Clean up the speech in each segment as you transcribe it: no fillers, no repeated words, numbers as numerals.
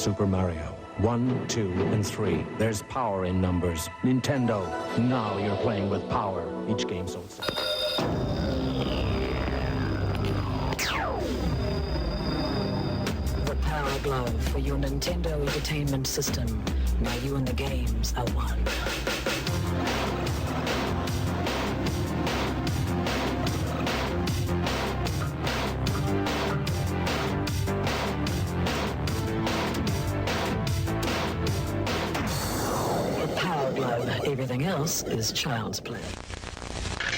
Super Mario. 1, 2, and 3. There's power in numbers. Nintendo, now you're playing with power. Each game so exciting. The Power Glove for your Nintendo Entertainment System. Now you and the games are one. Everything else is child's play.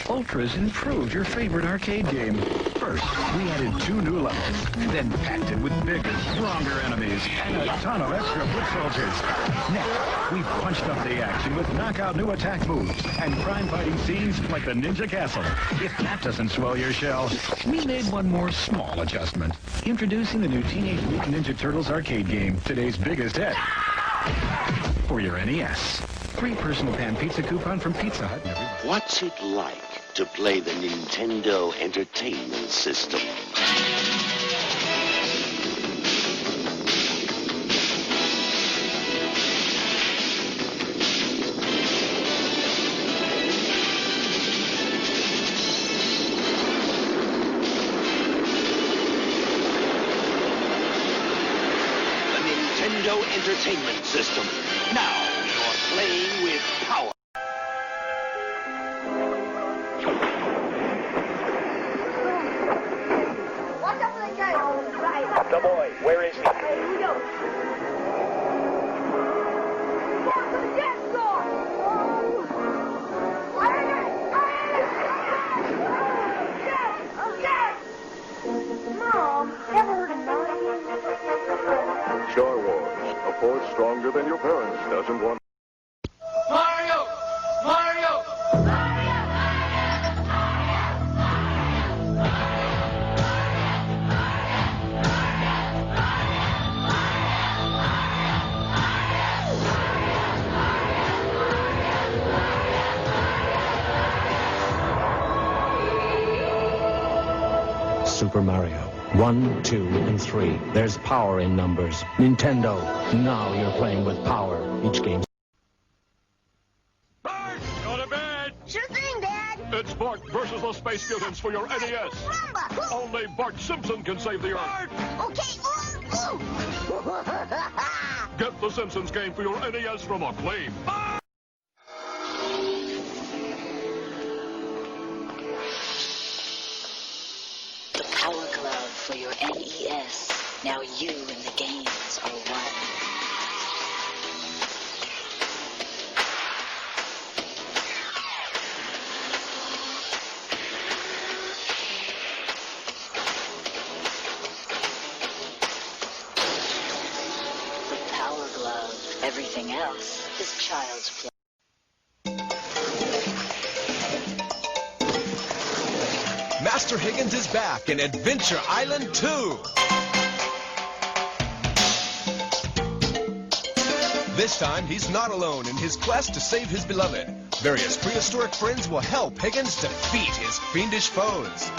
Ultra's improved your favorite arcade game. First, we added 2 new levels, then packed it with bigger, stronger enemies, and a ton of extra foot soldiers. Next, we punched up the action with knockout new attack moves and crime-fighting scenes like the Ninja Castle. If that doesn't swell your shell, we made one more small adjustment. Introducing the new Teenage Mutant Ninja Turtles arcade game, today's biggest hit. For your NES. Free personal pan pizza coupon from Pizza Hut. What's it like to play the Nintendo Entertainment System? The Nintendo Entertainment System. Now, you're playing with power. Watch out for the guy. Right. The boy, where is he? Hey, here we go. Down to the dance floor. Mom, ever heard of noise? Star Wars, a force stronger than your parents doesn't want. Mario! Mario! Super Mario. 1, 2, and 3. There's power in numbers. Nintendo, now you're playing with power. Each game. Bart, go to bed. Sure thing, Dad. It's Bart versus the Space Mutants for your NES. Rumba. Only Bart Simpson can save the Earth. Okay. Ooh. Get the Simpsons game for your NES from Acclaim. The Power Glove for your NES. Now you and the games are one. The Power Glove. Everything else is child's play. Master Higgins is back in Adventure Island 2. This time, he's not alone in his quest to save his beloved. Various prehistoric friends will help Higgins defeat his fiendish foes.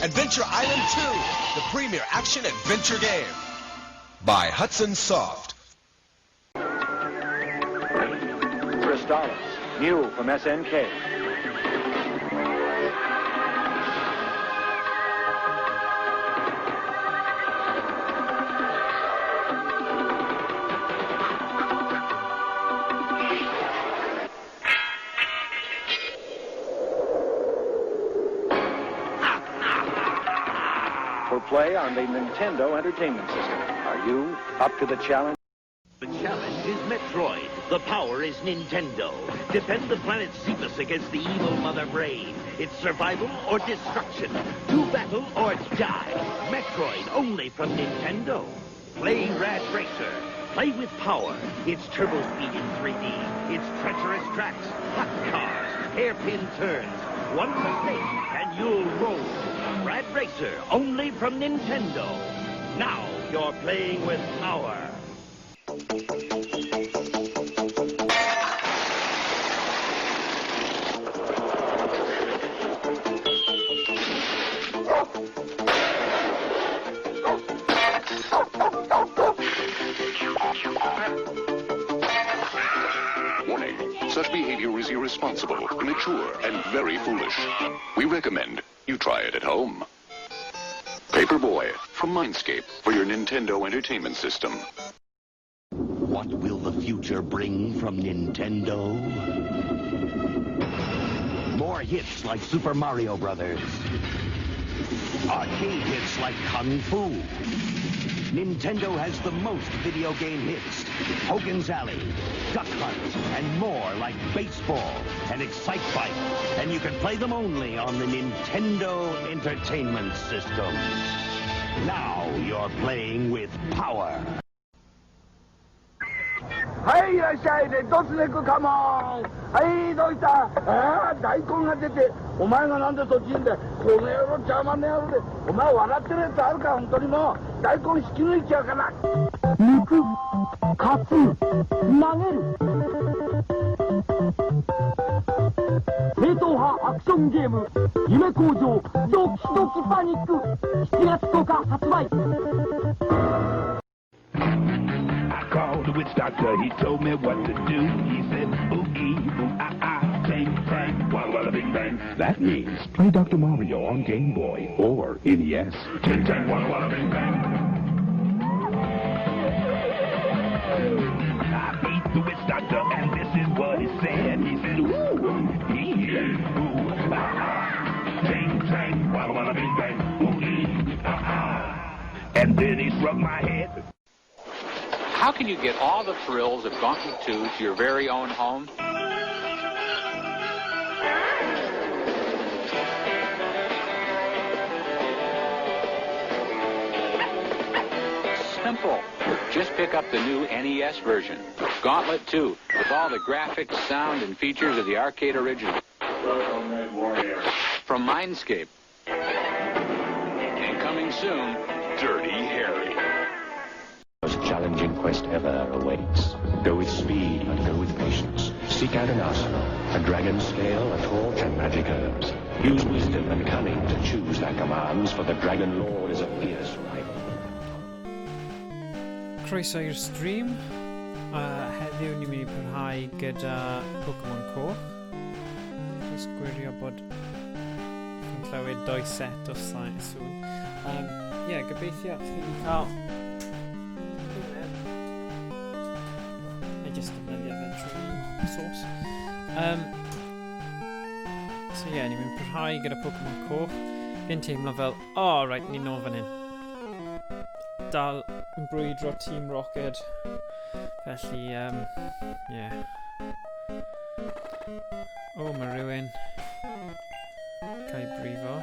Adventure Island 2, the premier action-adventure game. By Hudson Soft. $3, new from SNK. For play on the Nintendo Entertainment System. Are you up to the challenge? The challenge is Metroid. The power is Nintendo. Defend the planet Cephas against the evil Mother Brain. It's survival or destruction. Do battle or die. Metroid only from Nintendo. Play Rad Racer. Play with power. It's turbo speed in 3D. It's treacherous tracks, hot cars, hairpin turns. One mistake and you'll roll. Rad Racer only from Nintendo. Now you're playing with power. mature and very foolish. We recommend you try it at home. Paperboy from Mindscape for your Nintendo Entertainment System. What will the future bring from Nintendo? More hits like Super Mario Brothers. Arcade hits like Kung Fu. Nintendo has the most video game hits. Hogan's Alley, Duck Hunt, and more like baseball and Excite Bike. And you can play them only on the Nintendo Entertainment System. Now you're playing with power. Hey, いらっしゃい、レッドスネークカモン。はい、どうした？大根が出て、お前がなんでそっちにんだ。この野郎、邪魔な野郎で。お前笑ってるやつあるか、本当にもう。大根引き抜いちゃうから。抜く、勝つ、投げる。正統派アクションゲーム、夢工場、ドキドキパニック。7月10日発売。Called the witch doctor, he told me what to do. He said, ooh-ee, ooh-ah-ah, tang, tang, walla-walla, bing-bang. That means play Dr. Mario on Game Boy or NES. Tang, tang, walla-walla, bing-bang. I beat the witch doctor, and this is what he said. He said, ooh-ee, ooh-ah-ah, tang, tang, walla-walla, bing-bang, ooh-ee, ah-ah. And then he struck my head. How can you get all the thrills of Gauntlet 2 to your very own home? Simple. Just pick up the new NES version, Gauntlet 2, with all the graphics, sound, and features of the arcade original. From Mindscape. And coming soon, Dirty Harry. Most challenging quest ever awaits. Go with speed and go with patience. Seek out an arsenal, a dragon scale, a torch, and magic herbs. Use wisdom and cunning to choose thy commands, for the Dragon Lord is a fierce rival. Croeso i'r stream. Heddiw ni'n mynd i parhau gyda Pokémon Coch. Just gwirio bod chi'n clywed 2 set o sŵn. Gobeithio chi wedi cael just defnyddio fe trwy source. Ni'n mynd parhau gyda Pokémon Coch. Fi'n teimlo fel, right, ni'n nôl fan hyn. Dal yn brwydro Team Roced. Felly, mae rhywun cael ei brifo.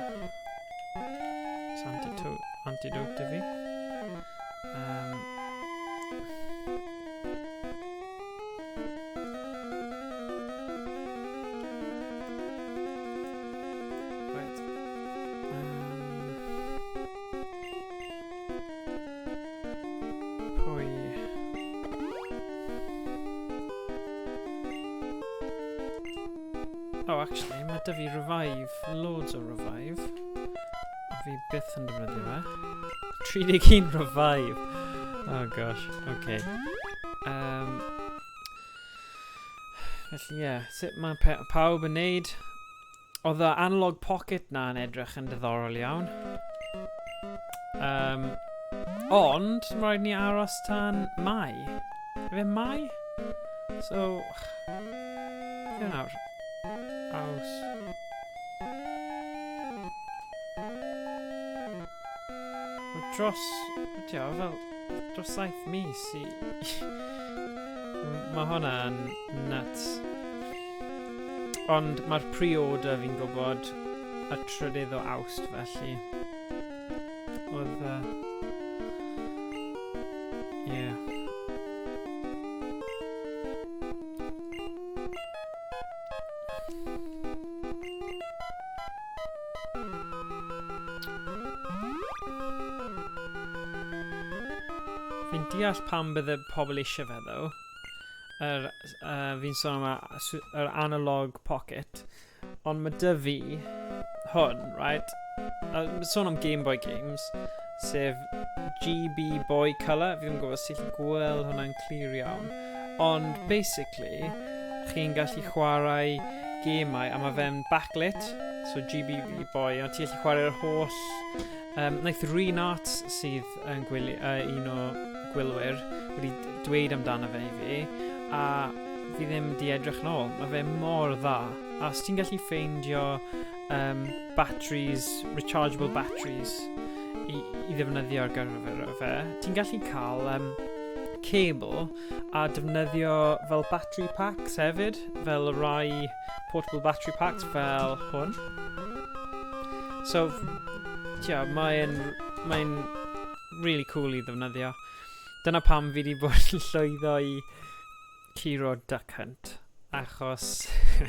Antidote i fi. Actually, mae 'da fi revive, loads o revive. A fi byth yn defnyddio fe. 31 revive. Oh gosh, okay. Felly sut mae pawb yn neud? Oedd y analog pocket na yn edrych yn diddorol iawn. Ond, mae rhaid ni aros tan Mai. Efe Mai? So, fe nawr. Dros 7 mis i... Mae hwnna'n nuts. Ond mae'r pre-order fi'n gwybod y 3 o Awst, felly oedd fi'n deall pam bydde pobl eisiau fe ddo. Fi'n sôn am yr analog pocket, ond mae 'da fi hwn, right? Sôn am Game Boy games, sef GB Boy Colour. Fi ddim yn gwybod os ti'n gweld hwnna'n clir iawn, ond basically chi'n gallu chwarae gemau a mae fe'n backlit, so GB Boy, a ti'n gallu chwarae'r holl... Naeth Reen Arts sydd yn un o gwylwyr wedi dweud amdano fe i fi, a fi ddim di edrych nôl. Mae fe mor dda. A os ti'n gallu ffeindio batteries, rechargeable batteries i ddefnyddio ar gyfer fe, ti'n gallu cael cable a defnyddio fel battery packs hefyd, fel rai portable battery packs fel hwn. So, mae'n really cool i ddefnyddio. Dyna pam fi wedi bod yn llwyddo i Curo Duck Hunt, achos fi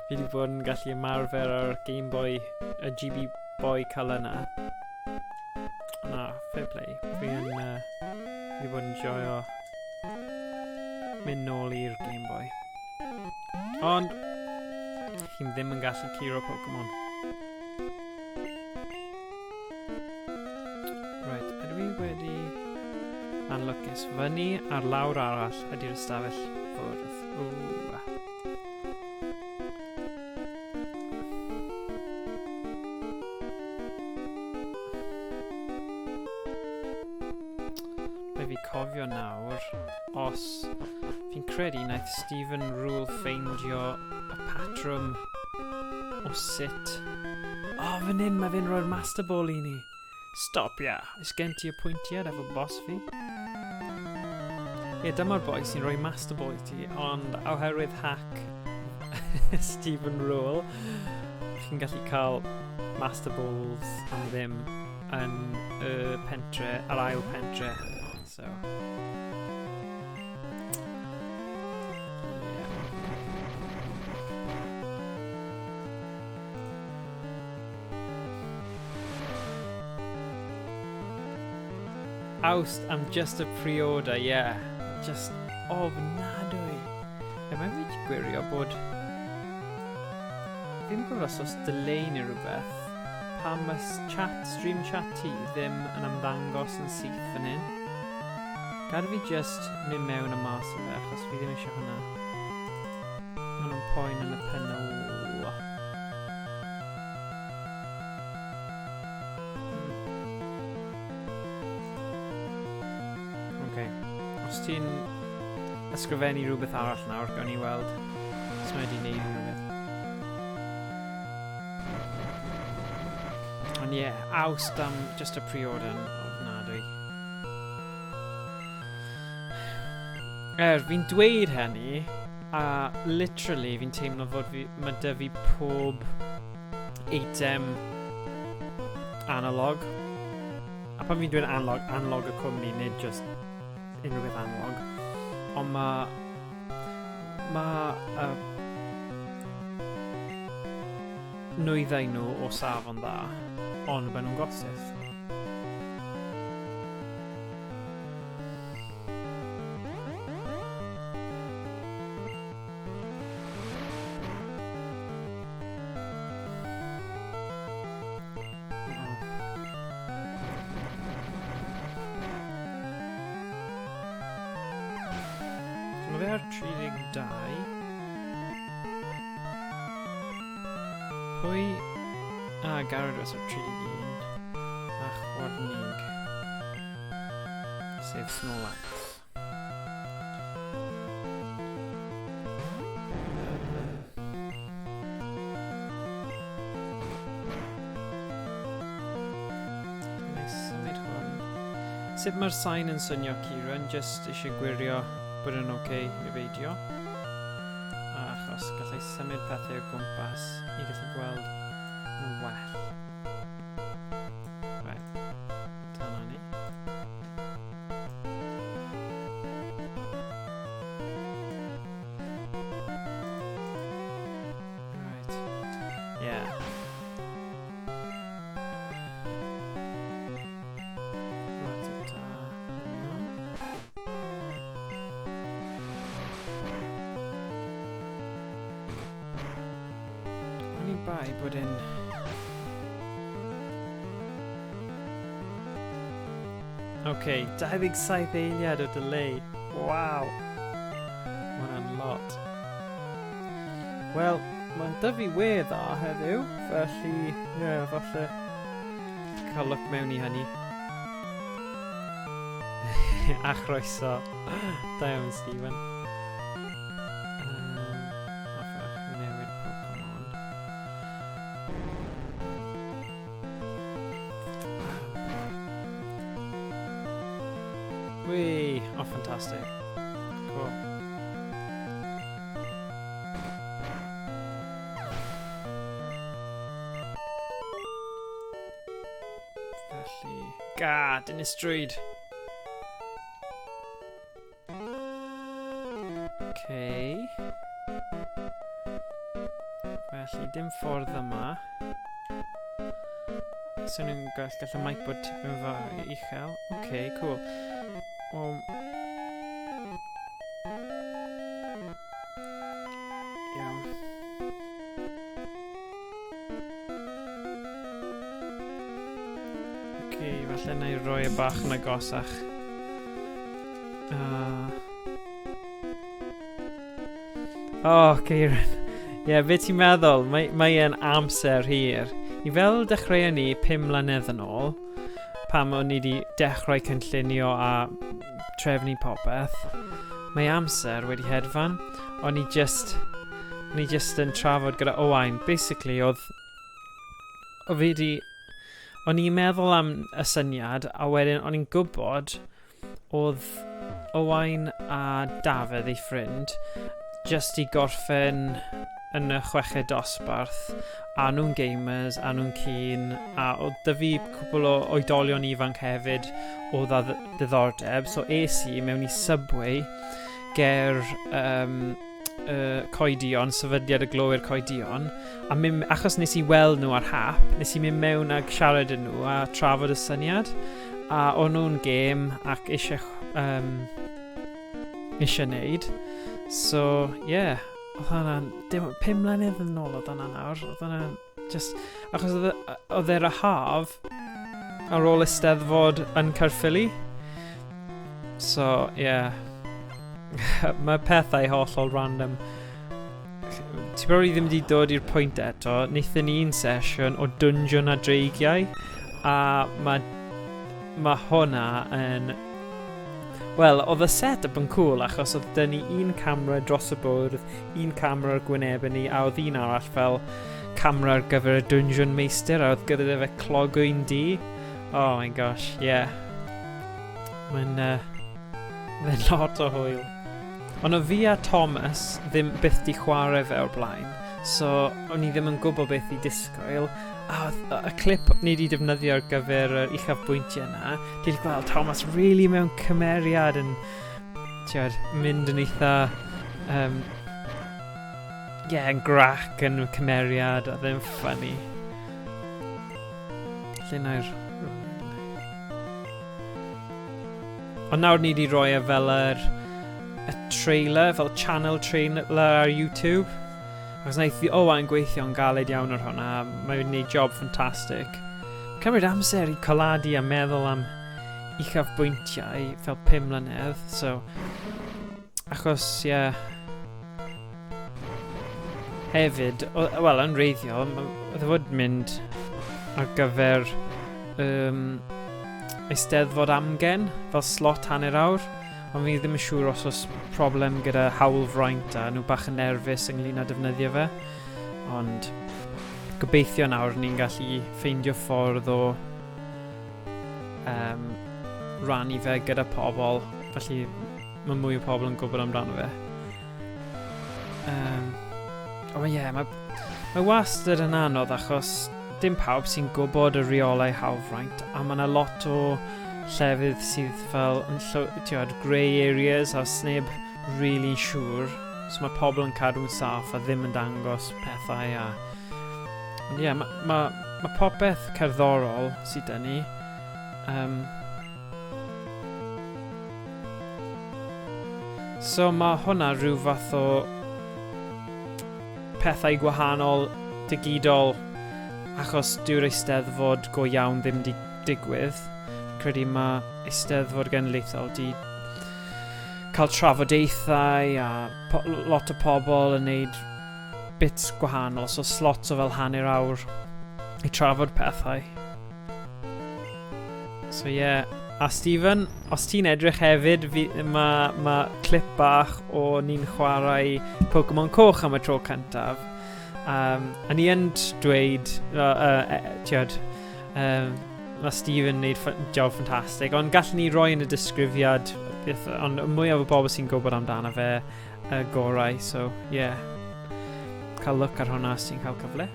wedi bod yn gallu ymarfer ar Game Boy, y GB Boy colour na. Na, fair play. Fi wedi bod yn joio mynd nôl i'r Game Boy. Ond, chi'n ddim yn gallu curo Pokémon. Right, ydw i wedi anlwcus fyny ar lawr arall ydy'r ystafell ffwrdd. Mae fi cofio nawr, os fi'n credu naeth Stephen Rule ffeindio y patrwm o sut... O, fan hyn, mae fe'n rhoi'r Master Ball i ni. Stop, ia. Is gen ti y pwyntiad efo boss fi? Ie, dyma'r boi sy'n rhoi Master Ball i ti, ond oherwydd hack Stephen Rule, chi'n gallu cael Master Balls am ddim yn y pentre, yr ail pentre. So... Awst am just a pre-order, yeah. Just ofnadwy. Mae'n wedi gwirio bod... Fi'n gwybod os delay neu rhywbeth, pam mae stream chat ti ddim yn ymddangos yn syth fan hyn. Gad fi just mynd mewn y mas o fe, achos fi ddim eisiau hwnna. Ma'n yn poen yn y penol. Os ti'n ysgrifennu rhywbeth arall nawr, gawn ni weld os mae wedi neud rhywbeth. Ond ie, awst am just a pre-order yn ofnadwy. Fi'n dweud hynny, a literally fi'n teimlo fod mae dy fi pob eitem analog. A pan fi'n dweud analog y cwmni, nid just unrhyw beth analog, ond mae nwyddau nhw o safon dda, ond maen nhw'n gostith. Mae fe ar 32. Pwy... Gyarados ar 31. A chwarnig. Sef Snorlax. Symud hwn. Sut mae'r sain yn swnio, Kieran? Just eisiau gwirio bod yn oce i feidio. Achos gallai symud pethau o gwmpas i gallu gweld yn well. Right. Dyna ni. Right. Yeah. Bai bod yn... Okay, 27 eiliad o delay. Wow! Ma' hwnna'n lot. Wel, Mae 'da fi we dda heddiw, felly, falle cael look mewn i hynny. A chroeso. Da iawn, Stephen. Hoffech newid Pokémon. Whee! Oh, fantastic. Cool. Felly... Ga! Dinistrwyd! Okay. Felly, dim ffordd yma. So ni'n gallu mic bod tipyn uchel. Okay, cool. Iawn. Okay, falle na i roi y bach yn agosach. Ciaran. Ie, be ti'n meddwl? Mae e'n amser hir. I fel dechreuon ni 5 mlynedd yn ôl, pam o'n i wedi dechrau cynllunio a trefnu popeth, mae amser wedi hedfan. O'n i just yn trafod gyda Owain. Basically, o'n i'n meddwl am y syniad, a wedyn o'n i'n gwybod oedd Owain a Dafydd ei ffrind just i gorffen yn y 6 dosbarth, a nhw'n gamers, a nhw'n keen, a oedd dy fi cwbl o oedolion ifanc hefyd o ddiddordeb, so es i mewn i Subway ger coedion, sefydliad y glowyr coedion, a achos nes i weld nhw ar hap, nes i mynd mewn ag siarad â nhw a trafod y syniad, a o'n nhw'n game ac eisiau neud. So, yeah, oedd hwnna'n 5 mlynedd yn ôl oedd hwnna nawr. Oedd hwnna'n just... Achos oedd e'r haf ar ôl Eisteddfod yn Caerphilly. So, yeah. Mae pethau hollol random. Ti'n probably ddim wedi dod i'r pwynt eto. Wnaethon ni un sesiwn o Dungeon a Dreigiau. A mae hwnna yn... Wel, oedd y set-up yn cool achos oedd dyn ni un camera dros y bwrdd, un camera ar gwynebau ni, a oedd un arall fel camera ar gyfer y Dungeon Meister, a oedd gyda fe clogwyn di. Oh my gosh, yeah. Mae'n lot o hwyl. Ond o fi a Thomas ddim byth di chwarae fe o'r blaen, so o'n i ddim yn gwybod beth i disgwyl. A y clip ni wedi defnyddio ar gyfer yr uchafbwyntiau yna, dwi'n gweld Thomas really mewn cymeriad yn mynd yn eitha yn grac yn cymeriad, a ddim funny. Lle nawr... Ond nawr ni wedi rhoi e fel y trailer, fel channel trailer ar YouTube. Achos wnaeth fi Owain gweithio'n galed iawn ar hwnna, mae wedi'n gwneud job ffantastig. Cymryd amser i coladu a meddwl am uchafbwyntiau fel 5 mlynedd, so... Achos, ie... Hefyd, wel, yn reiddiol, oedd e fod mynd ar gyfer Eisteddfod amgen, fel slot hanner awr. Ond fi ddim yn siŵr os oes problem gyda hawlfraint a nhw bach yn nerfus ynglyn â defnyddio fe. Ond gobeithio nawr ni'n gallu ffeindio ffordd o rannu fe gyda pobl. Felly mae mwy o pobl yn gwybod amdano fe. Ond ie, mae wastad yn anodd achos dim pawb sy'n gwybod y reolau hawlfraint, a mae yna lot o llefydd sydd fel grey areas a sneb really siŵr, so mae pobl yn cadw'n saff a ddim yn dangos pethau a... Ond ie, mae popeth cerddorol sydd dyn ni. So mae hwnna rhyw fath o pethau gwahanol digidol achos dyw'r Eisteddfod go iawn ddim di digwydd. Credu mae Eisteddfod Genedlaethol di cael trafodaethau a lot o pobl yn neud bits gwahanol, so slots o fel hanner awr I trafod pethau. So yeah, a Stephen, os ti'n edrych hefyd, mae clip bach o ni'n chwarae Pokémon Coch am y tro cyntaf. A ni yn dweud, mae Stephen yn gwneud job ffantastig, ond gallwn ni roi yn y disgrifiad, ond mwyaf o bobl sy'n gwybod amdano fe gorau, so yeah. Cael look ar hwnna os ti'n cael cyfle.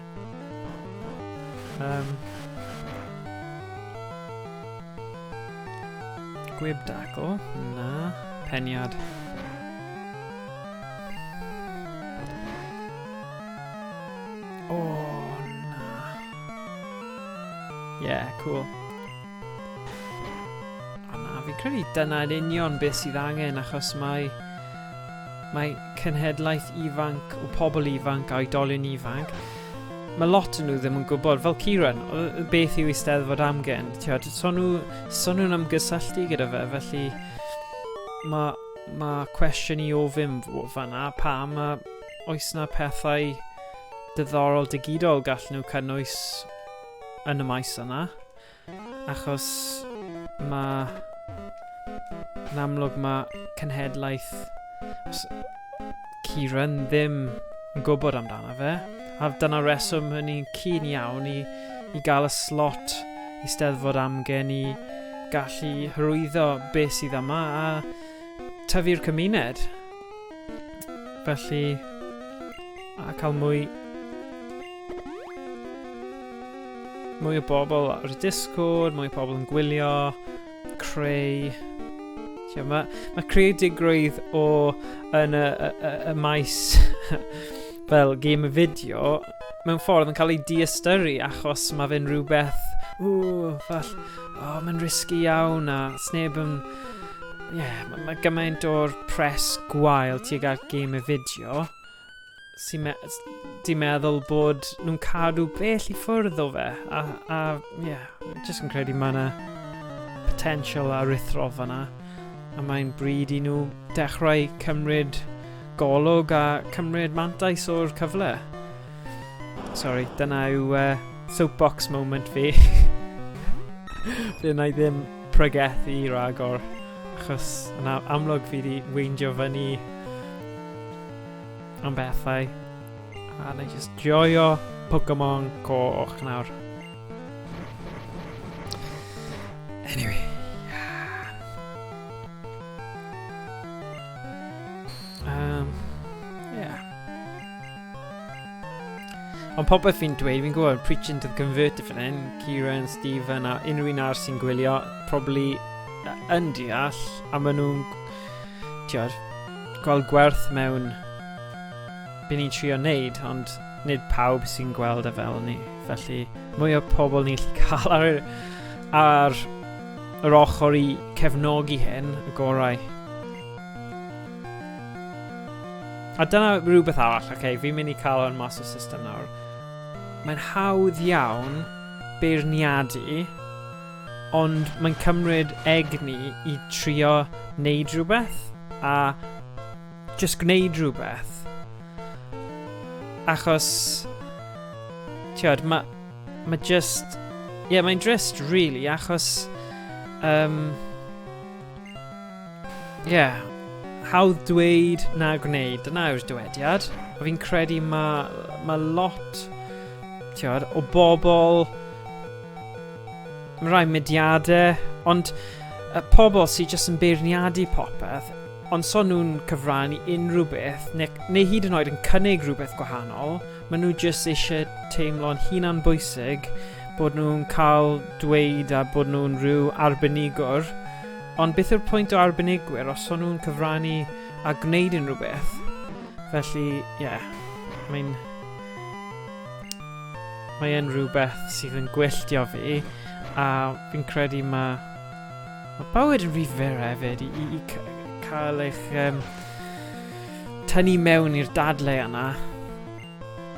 Gwibdago, na, peniad. O, na. Yeah, cool. O na, fi'n credu dyna'n union beth sydd angen, achos mae cenhedlaeth ifanc o pobl ifanc a oedolion ifanc. Mae lot yn nhw ddim yn gwybod, fel Ciron, beth yw Eisteddfod Amgen. So nhw'n ymgysylltu gyda fe, felly mae cwestiwn I ofyn fanna pam oes na pethau diddorol digidol gallen nhw cynnwys yn y maes yna. Achos yn amlwg mae cenhedlaeth Ciron ddim yn gwybod amdano fe. A dyna reswm hynny'n cyn iawn I gael y slot Eisteddfod Amgen I gallu hyrwyddo beth sydd yma a tyfu'r cymuned. Felly, a cael mwy o bobl ar y Discord, mwy o bobl yn gwylio, creu. Mae creadigrwydd yn y maes fel game y fideo mewn ffordd yn cael ei diastyru achos mae fe'n rhywbeth mae'n risky iawn a sneb yn mae gymaint o'r pres gwael tuag at game y fideo sy'n meddwl bod nhw'n cadw bell I ffwrdd o fe a jyst yn credu mae yna potential a rithro fanna a mae'n bryd I nhw dechrau cymryd golwg a cymryd mantais o'r cyfle. Sorry, dyna yw soapbox moment fi. Fe na I ddim pregethu ragor, achos yn amlwg fi wedi weindio fyny am bethau. A na I just joio Pokémon Coch nawr. Anyway. Ond popeth fi'n dweud, fi'n gwybod, preaching to the converted fan hyn, Kieran, Stephen a unrhyw un arall sy'n gwylio, probably yn deall, a maen nhw'n gweld gwerth mewn be ni'n trio wneud, ond nid pawb sy'n gweld e fel ni. Felly, mwy o pobl ni'n gallu cael ar yr ochr I cefnogi hyn, y gorau. A dyna rhywbeth arall, fi'n mynd I cael o'n mas o system nawr. Mae'n hawdd iawn beirniadu, ond mae'n cymryd egni I trio wneud rhywbeth, a just gwneud rhywbeth. Achos, mae just, mae'n drist, really, achos, hawdd dweud na gwneud, dyna yw'r dywediad. A fi'n credu mae lot o bobl, mae rai mudiadau, ond pobl sy'n just yn beirniadu popeth, ond so nhw'n cyfrannu unrhyw beth, neu hyd yn oed yn cynnig rhywbeth gwahanol, maen nhw just eisiau teimlo'n hunan bwysig bod nhw'n cael dweud a bod nhw'n rhyw arbenigwr, ond beth yw'r pwynt o arbenigwyr os so nhw'n cyfrannu a gwneud unrhyw beth. Felly, mae'n rhywbeth sydd yn gwylltio fi, a fi'n credu mae bywyd yn rhy fyr hefyd I cael eich tynnu mewn i'r dadlau yna.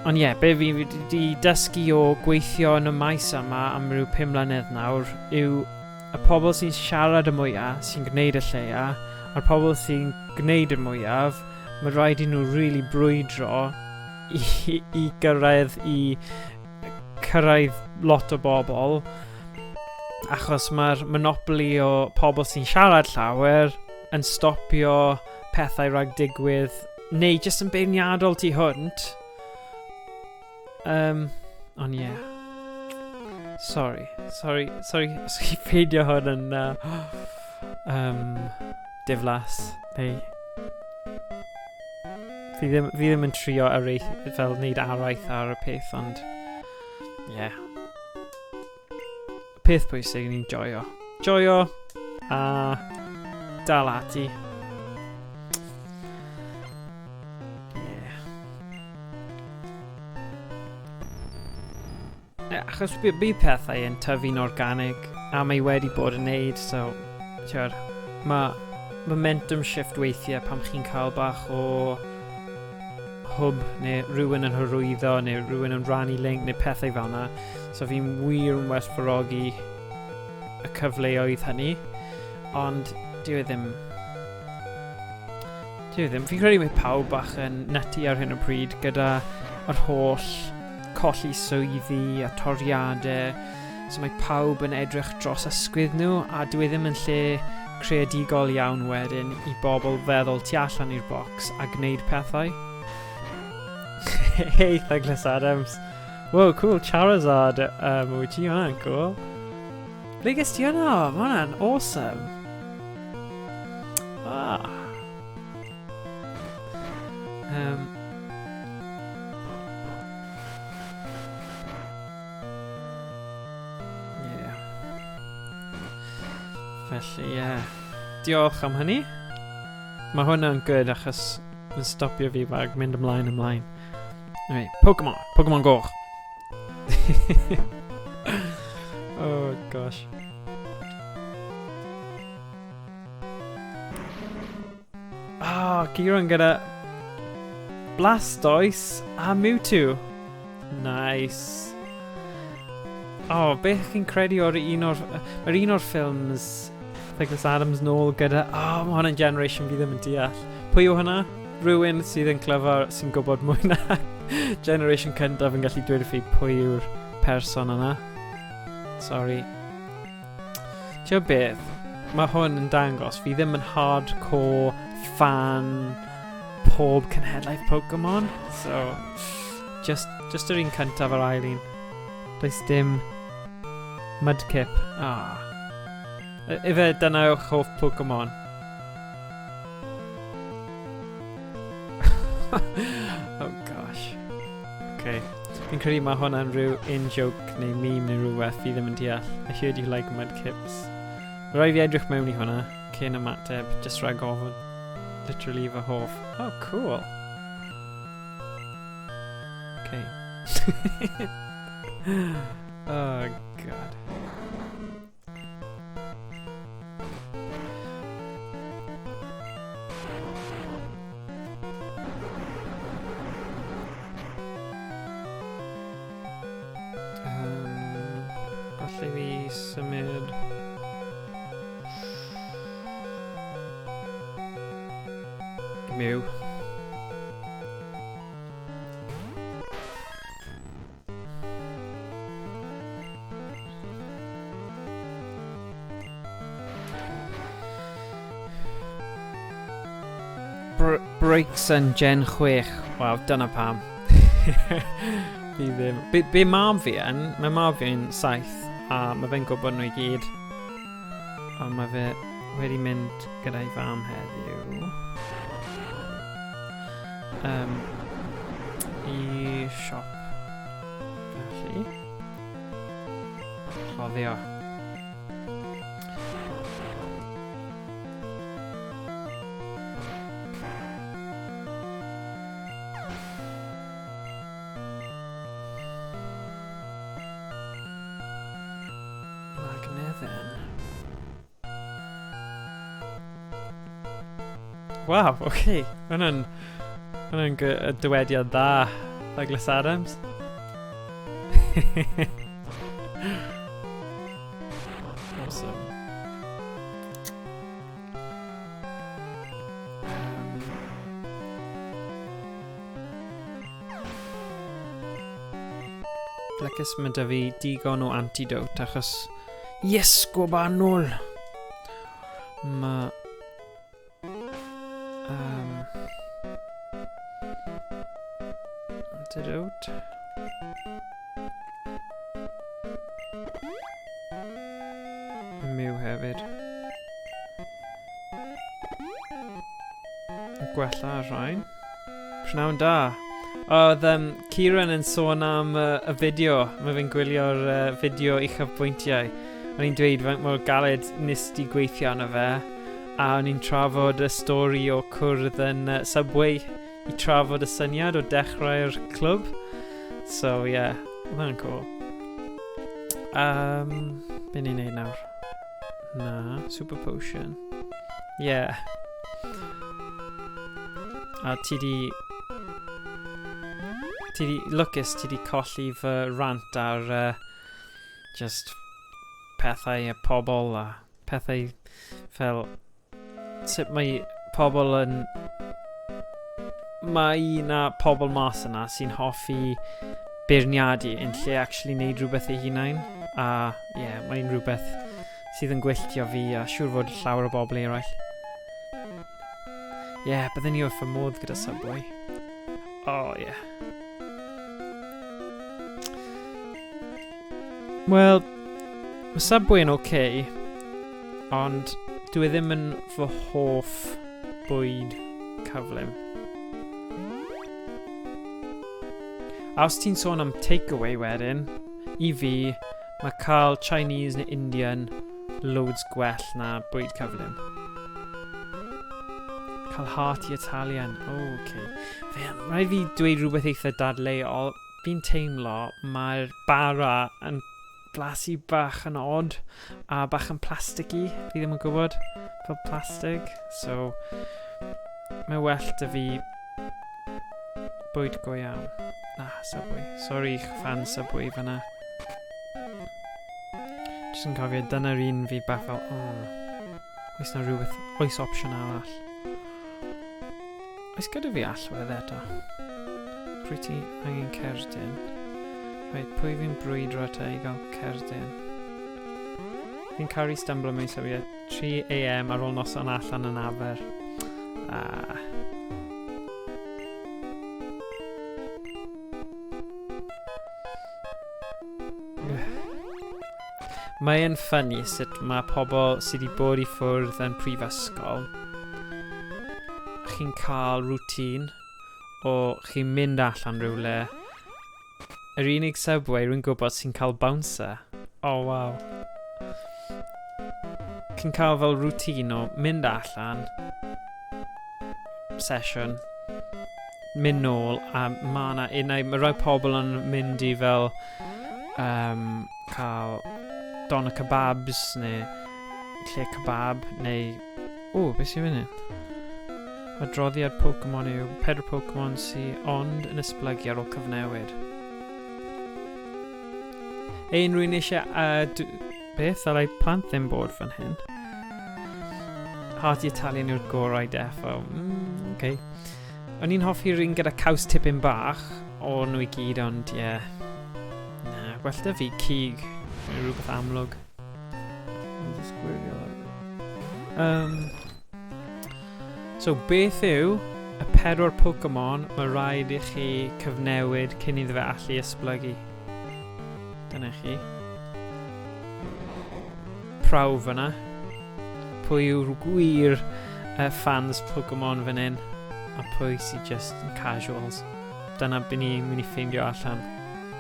Ond be fi wedi dysgu o gweithio yn y maes yma am rhyw 5 mlynedd nawr yw y pobl sy'n siarad y mwyaf, sy'n gwneud y lleia, a'r pobl sy'n gwneud y mwyaf, mae rhaid I nhw really brwydro i cyrraedd lot o bobl, achos mae'r monopoli o pobl sy'n siarad llawer yn stopio pethau rhag digwydd, neu jyst yn beirniadol tu hwnt. Ond ie. Sorry, ffeidio hwn yn diflas. Neu fi ddim yn trio fel wneud araith ar y peth, ond ie. Peth pwysig ni'n joio. Joio a dal ati. Achos bydd pethau yn tyfu'n organig a mae wedi bod yn neud, so mae momentum shift weithiau pam chi'n cael bach o hwb neu rhywun yn hyrwyddo neu rhywun yn rannu link neu pethau fel yna, so fi'n wir yn werthfawrogi y cyfleoedd hynny, ond dyw e ddim, fi'n credu mae pawb bach yn nutty ar hyn o bryd gyda yr holl colli swyddi a toriadau, so mae pawb yn edrych dros ysgwydd nhw a dyw e ddim yn lle creadigol iawn wedyn i bobl feddwl tu allan i'r bocs a gwneud pethau. Hey, Douglas Adams. Whoa, cool, Charizard emoji, hwnna'n cool. Ble ges ti hwnna? Ma' hwnna'n awesome. Ah. Felly, diolch am hynny. Mae hwnna'n good achos yn stopio fi bag mynd ymlaen. Anyway, Pokémon Coch. Oh gosh. Ciron gyda Blastoise a Mewtwo. Nice. Beth chi'n credu o'r mae'r un o'r ffilms Douglas Adams nôl gyda... mae hwnna'n generation fi ddim yn deall. Pwy yw hwnna? Rhywun sydd yn clyfar sy'n gwybod mwy na generation cyntaf yn gallu dweud wrth fi pwy yw'r person yna. Sorry. Ti'n beth? Mae hwn yn dangos fi ddim yn hardcore fan pob cenhedlaeth Pokémon. So, just yr un cyntaf ar ail un. Does dim Mudkip. Ife dyna yw'ch hoff Pokémon? Oh gosh. Okay. Fi'n credu mae hwnna'n rhyw in-joke neu meme neu rhywbeth fi ddim yn deall. I heard you like Mudkips. Rai fi edrych mewn i hwnna cyn ymateb, just rhag ofyn. Literally fy hoff. Oh, cool. Okay. Oh god. Allai fi symud Mew. Breaks yn Gen 6. Waw, dyna pam. Fi ddim... Be mab fi yn? Mae mab fi yn 7 a mae fe'n gwybod nhw i gyd. Ond mae fe wedi mynd gyda'i fam heddiw. I siop. Felly. Rhoddio. Wow, okay. Hwna'n dywediad dda, Douglas Adams. Awesome. Lecus mae 'da fi digon o antidote achos yes, gwabanol! Mae antidote. Mew hefyd. Gwella rhain. Prynawn da. Oedd Kieran yn sôn am y fideo. Mae fe'n gwylio'r fideo uchafbwyntiau. O'n i'n dweud faint mor galed nes di gweithio arno fe. A o'n i'n trafod y stori o cwrdd yn Subway i trafod y syniad o dechrau'r clwb. So, yeah. Mae'n cool. Be ni'n neud nawr? Na, super potion. Yeah. A ti di... Lucas, ti di colli fy rant ar just pethau y pobl a pethau fel sut mae pobl yn... Mae na pobl mas yna sy'n hoffi beirniadu yn lle actually neud rhywbeth ei hunain. A yeah, mae'n rhywbeth sydd yn gwylltio fi a siŵr fod llawer o bobl eraill. Yeah, bydden ni wrth fy modd gyda Subway. Oh, yeah. Wel, mae Subway yn okay, ond dwi ddim yn fy hoff bwyd cyflym. A os ti'n sôn am takeaway wedyn, i fi, mae cael Chinese neu Indian loads gwell na bwyd cyflym. Cael hearty Italian, okay. Rhaid fi dweud rhywbeth eitha dadleuol. Fi'n teimlo mae'r bara yn blasu bach yn odd a bach yn plasticky. Fi ddim yn gwybod fel plastig. So, mae well da fi bwyd go iawn. Subway. Sorry, fan Subway fanna. Jyst yn cofio, dyna'r un fi bach fel, oes na rhywbeth, oes opsiwn arall. Oes gyda fi allwedd eto? Rwy ti angen cerdyn. Rhaid, pwy fi'n brwydro ta i gael cerdyn? Fi'n caru stumblo mewn syfiad 3 AM ar ôl noson allan yn aber. Mae'n ffynnu sut mae pobl sydd wedi bod i ffwrdd yn prifysgol. Chi'n cael routine o chi'n mynd allan rhywle. Yr unig Subway rwy'n gwybod sy'n cael bouncer. Oh, wow. Chi'n cael fel routine o mynd allan, session, mynd nôl, a mae rhai pobl yn mynd i fel cael don y kebabs neu lle kebab neu... beth sy'n fyny? Adroddiad Pokémon yw 4 Pokémon sy'n ond yn esblygu ar ôl cyfnewid. Ein rwy'n eisiau... beth? Ddylai plant ddim bod fan hyn. Hearty Italian yw'r gorau defo. Okay. O'n i'n hoffi rhywun gyda caws tipyn bach o nhw i gyd, ond ie. Na, well da fi cig. Rhywbeth amlwg. So, beth yw y 4 Pokémon mae rhaid i chi cyfnewid cyn iddo fe allu esblygu? Dyna chi. Prawf yna. Pwy yw'r gwir fans Pokémon fan hyn, a pwy sydd just yn casuals. Dyna byd ni'n mynd i ffeindio allan.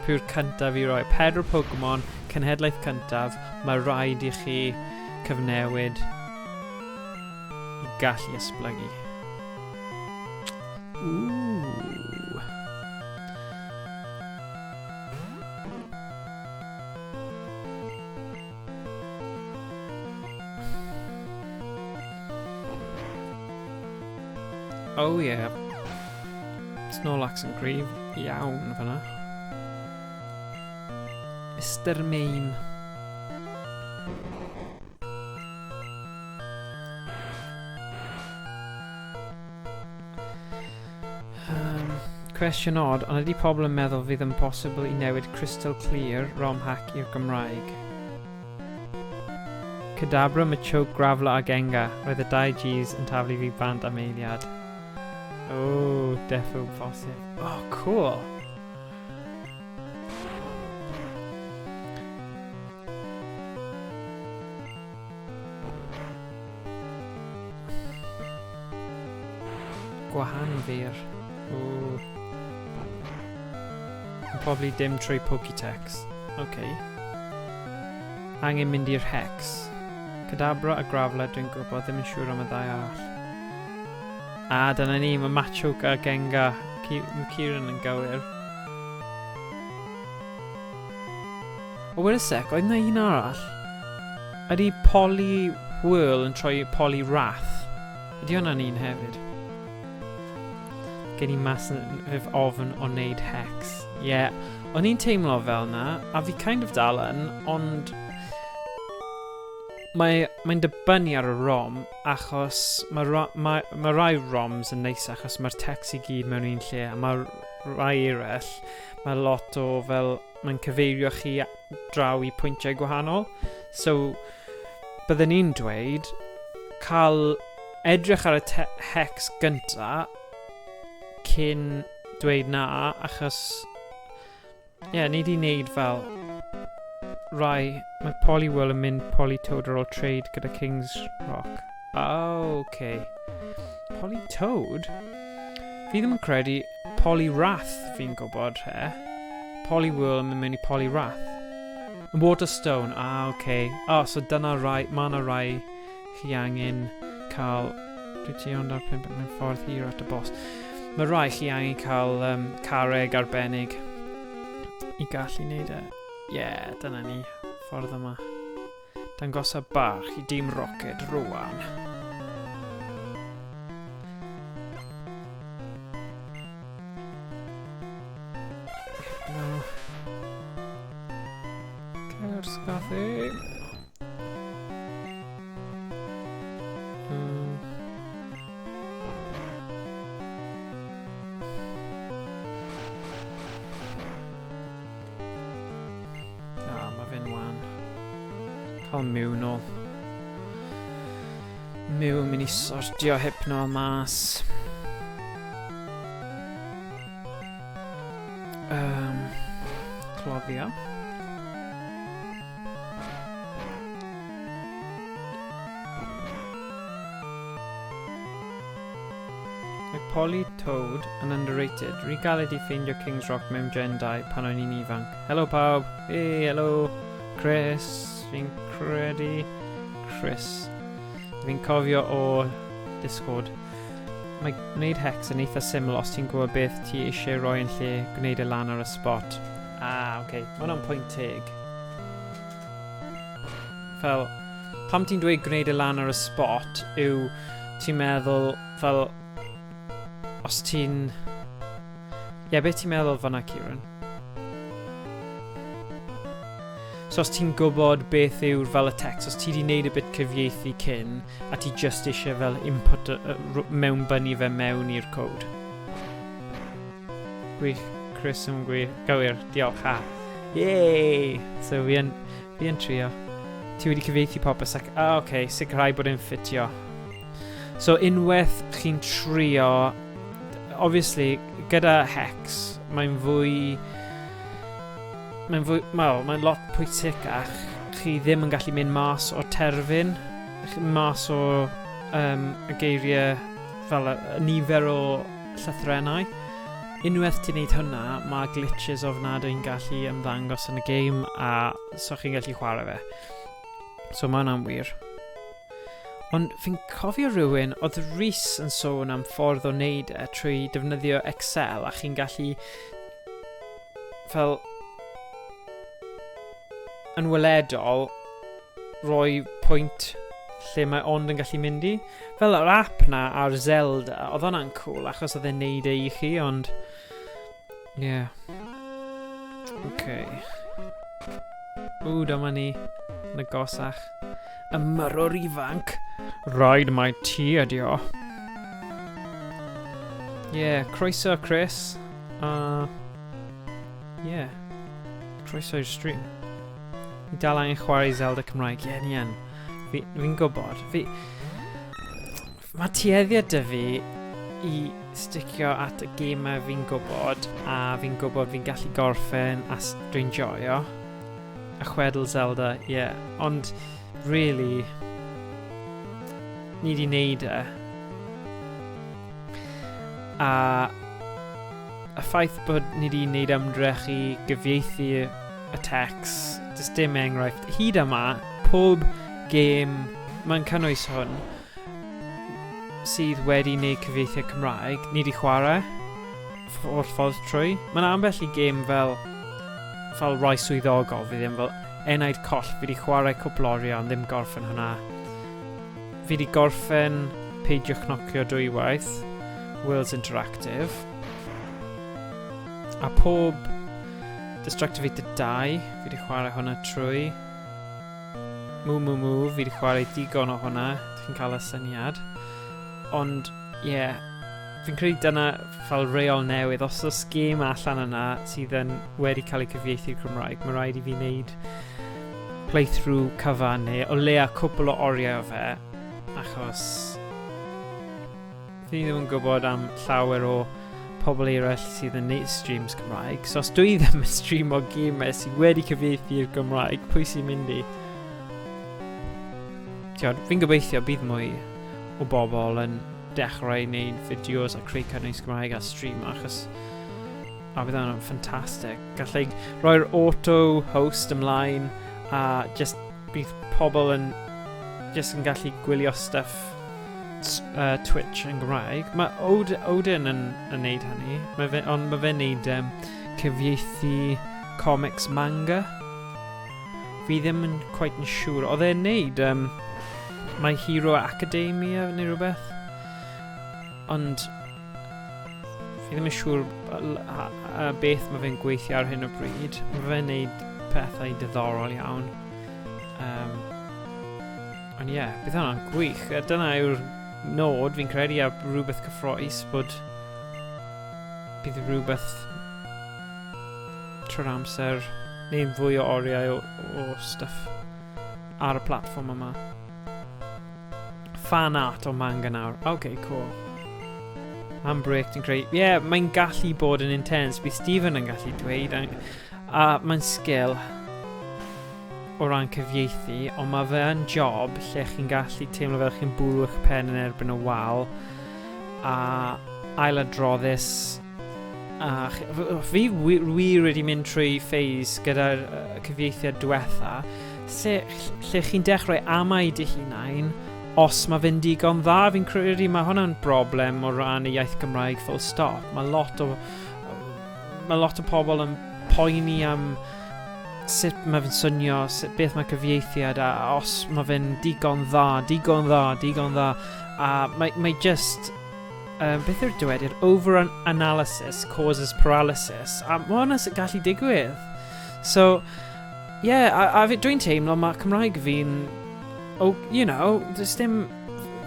Pwy'r cyntaf i roi 4 Pokémon, cenhedlaeth cyntaf, mae rhaid i chi cyfnewid i gallu esblygu. Oh yeah. Snorlax yn gryf iawn fanna. Mr. Main. Cwestiwn odd, ond ydy pobl yn meddwl fydd yn posibl i newid crystal clear ROM hack i'r Gymraeg? Cadabra, Machoke, Grafla a Gengar. Roedd y 2 Gs yn taflu fi bant am eiliad. Oh, defo posib. Oh, cool. Gwahanfir. Ooh. Probably dim trwy Pokétex. Okay. Angen mynd i'r Hex. Cadabra a Grafla, dwi'n gwybod, ddim yn siŵr am y 2 arall. A, dyna ni, mae Machoke a Gengar. Mae Kieran yn gywir. O, wait a sec, oedd yna un arall? Ydy Poly Whirl yn troi Poly Wrath? Ydy hwnna'n un hefyd? Gen i mas yn ofn o wneud Hex. Ie, yeah. O'n i'n teimlo fel na, a fi kind of dal yn, ond mae'n dibynnu ar y ROM, achos mae rai ROMs yn neis achos mae'r text i gyd mewn un lle, a mae rai eraill, mae lot o fel, mae'n cyfeirio chi draw i pwyntiau gwahanol. So, byddwn ni'n dweud, cael edrych ar y Hex gynta, cyn dweud na, achos ni di wneud fel rai, mae Poliwhirl yn mynd Politoad ar ôl trade gyda King's Rock. Oh, okay. Politoad? Fi ddim yn credu Poliwrath fi'n gwybod Poliwhirl yn mynd mewn i Poliwrath. Waterstone, okay. Oh, so dyna rai, mae yna rai chi angen cael, dwi ti ond ar 5 mewn ffordd hir at y boss. Mae rai chi angen cael carreg arbennig i gallu wneud e. Ie, dyna ni, ffordd yma. Dangosa bach i Dim Roced rwan. No. Ceir sgathu. Mew nôl. Mew yn mynd i sortio hypnol mas. Cloddio. Mae Politoad yn underrated. Rwy galed i ffeindio King's Rock mewn Gen 2 pan o'n i'n ifanc. Helo pawb! Hey, helo! Chris! Fi'n credu Chris. Fi'n cofio o Discord. Mae gwneud Hex yn eitha syml os ti'n gwybod beth ti eisiau roi yn lle gwneud y lan ar y spot. Okay. Mae hwnna'n pwynt teg. Fel, pam ti'n dweud gwneud y lan ar y spot yw ti'n meddwl fel os ti'n... beth ti'n meddwl fan'na, Kieran? So os ti'n gwybod beth yw'r fel y text, os ti wedi gwneud y bit cyfieithu cyn, a ti just eisiau fel input mewnbynnu fe mewn i'r cod. Gwych, Chris yn gywir, diolch Yay! So fi yn trio. Ti wedi cyfieithu popeth ac, okay, sicrhau bod e'n ffitio. So unwaith chi'n trio, obviously, gyda Hex, mae'n lot pwysicach. Chi ddim yn gallu mynd mas o terfyn, mas o y geiriau fel y nifer o llythrennau. Unwaith ti'n neud hwnna, mae glitches ofnadwy'n gallu ymddangos yn y game a so chi'n gallu chwarae fe. So mae hwnna'n wir. Ond fi'n cofio rhywun, oedd Rhys yn sôn am ffordd o wneud e trwy defnyddio Excel a chi'n gallu fel yn weledol rhoi pwynt lle mae ond yn gallu mynd i. Fel yr app na ar Zelda, oedd hwnna'n cool achos oedd e'n neud e i chi, ond... Okay. Dyma ni, yn agosach. Y myrwr ifanc. Rhaid mai ti ydi o. Croeso, Chris. Yeah. Croeso'r stream. Fi dal angen chwarae Zelda Cymraeg. Ie, ni yn. Fi'n gwybod. Mae tueddiad dy fi i sticio at y gemau fi'n gwybod, a fi'n gwybod fi'n gallu gorffen a dwi'n joio. A chwedl Zelda, ie. Ond, really, ni di neud e. A y ffaith bod ni di neud ymdrech i gyfieithu y text, does dim enghraifft. Hyd yma, pob gêm mae'n cynnwys hwn sydd wedi neud cyfieithu Cymraeg, ni di chwarae o'r ffordd trwy. Mae'n ambell i gêm fel rai swyddogol, fi ddim fel Enaid Coll, fi di chwarae cwplorio ond ddim gorffen hwnna. Fi di gorffen Peidiwch Cnocio dwywaith, Worlds Interactive. A pob Destructivated 2, fi di chwarae hwnna trwy. Moo, fi di chwarae digon o hwnna, chi'n cael y syniad. Ond, ie, fi'n credu dyna fel reol newydd. Os oes gêm allan yna sydd yn wedi cael ei cyfieithu i'r Cymraeg, mae rhaid i fi wneud playthrough cyfan neu o leia cwbl o oriau o fe, achos fi ddim yn gwybod am llawer o pobl eraill sydd yn neud streams Cymraeg. So os dwi ddim yn stream o gemau sydd wedi cyfieithu i'r Gymraeg, pwy sy'n mynd i? Fi'n gobeithio bydd mwy o bobl yn dechrau wneud fideos a creu cynnwys Gymraeg a stream, achos bydd hwnna'n ffantastig. Gallai roi'r auto-host ymlaen a just bydd pobl yn gallu gwylio stuff Twitch yn Gymraeg. Mae Odin yn neud hynny, ond mae fe'n neud cyfieithu comics manga. Fi ddim yn quite yn siŵr. Oedd e'n neud My Hero Academia neu rhywbeth. Ond fi ddim yn siŵr beth mae fe'n gweithio ar hyn o bryd. Mae fe'n neud pethau diddorol iawn. Ond ie, bydd hwnna'n gwych. Dyna yw'r nod, fi'n credu a rhywbeth cyffroes bod bydd rhywbeth trwy'r amser neu'n fwy o oriau o stuff ar y platform yma. Fan art o manga nawr. Okay, cool. Handbrake ti'n creu. Ie, mae'n gallu bod yn intense. Bydd Stephen yn gallu dweud. A mae'n sgil o ran cyfieithu, ond mae fe yn job lle chi'n gallu teimlo fel chi'n bwrw eich pen yn erbyn y wal a ailadroddus. Fi wir wedi mynd trwy ffeis gyda'r cyfieithiad diwetha lle chi'n dechrau amau dy hunain os mae fe'n digon dda. Fi'n credu mae hwnna'n broblem o ran y iaith Gymraeg full stop. Mae lot o pobl yn poeni am sut mae fe'n swnio, beth mae cyfieithiad a os mae fe'n digon dda. A mae just beth yw'r dywediad? Over-analysis causes paralysis. A mae hwnna'n gallu digwydd. So, yeah, a dwi'n teimlo mae Cymraeg fi'n, does dim,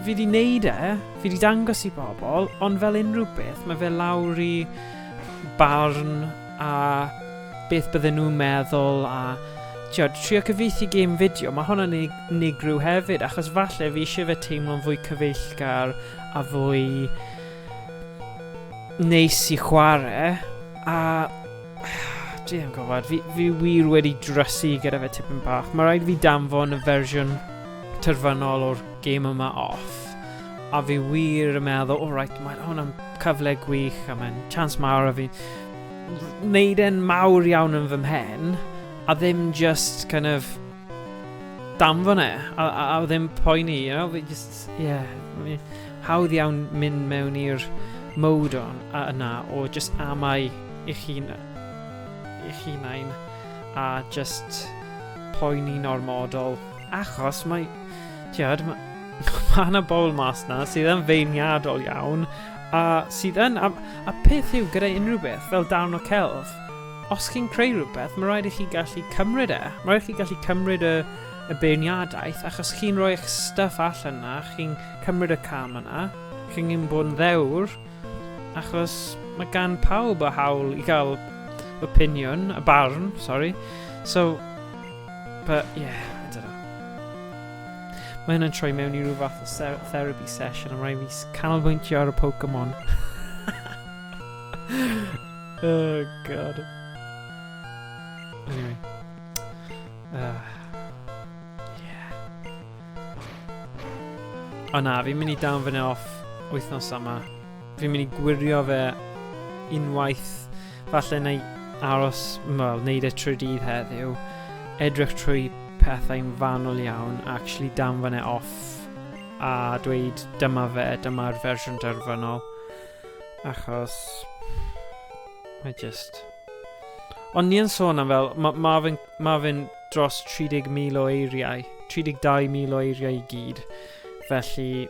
fi di neud e, fi di dangos i bobl, ond fel unrhyw beth, mae fe lawr i barn a beth bydden nhw'n meddwl a trio cyfieithu game fideo, mae hwnna'n unigryw hefyd, achos falle fi eisiau fe teimlo'n fwy cyfeillgar a fwy neis i chwarae, a dwi ddim yn gwybod, fi wir wedi drysu gyda fe tipyn bach. Mae rhaid fi danfon y fersiwn terfynol o'r game yma off, a fi wir yn meddwl, mae hwnna'n cyfle gwych, a mae'n chance mawr a fi wneud e'n mawr iawn yn fy mhen, a ddim just kind of danfon e, a ddim poeni, fi just, hawdd iawn mynd mewn i'r mode yna o just amau eich hunain a just poeni normodol, achos mae yna bobl mas na sydd yn feirniadol iawn a sydd yn, a peth yw gyda unrhyw beth fel darn o celf, os chi'n creu rhywbeth, mae rhaid i chi gallu cymryd e. Mae rhaid i chi gallu cymryd y beirniadaeth, achos chi'n rhoi eich stuff allan na, chi'n cymryd y cam yna, chi'n bod yn ddewr, achos mae gan pawb y hawl I gael opinion, y barn, sorry. So, but yeah, I don't know. Mae hynny'n troi mewn I rhyw fath o therapy session am rhaid fi canolbwyntio ar y Pokémon. Oh god. Anyway. Yeah. O na, fi'n mynd I danfon e off wythnos yma. Fi'n mynd I gwirio fe unwaith. Falle neu aros, wel, neud e trwy dydd heddiw. Edrych trwy pethau'n fanwl iawn. Actually danfon e off. A dweud dyma fe, dyma'r fersiwn derfynol. Achos... I just... Ond ni yn sôn am fel, ma fe'n dros 30,000 o eiriau, 32,000 o eiriau I gyd. Felly...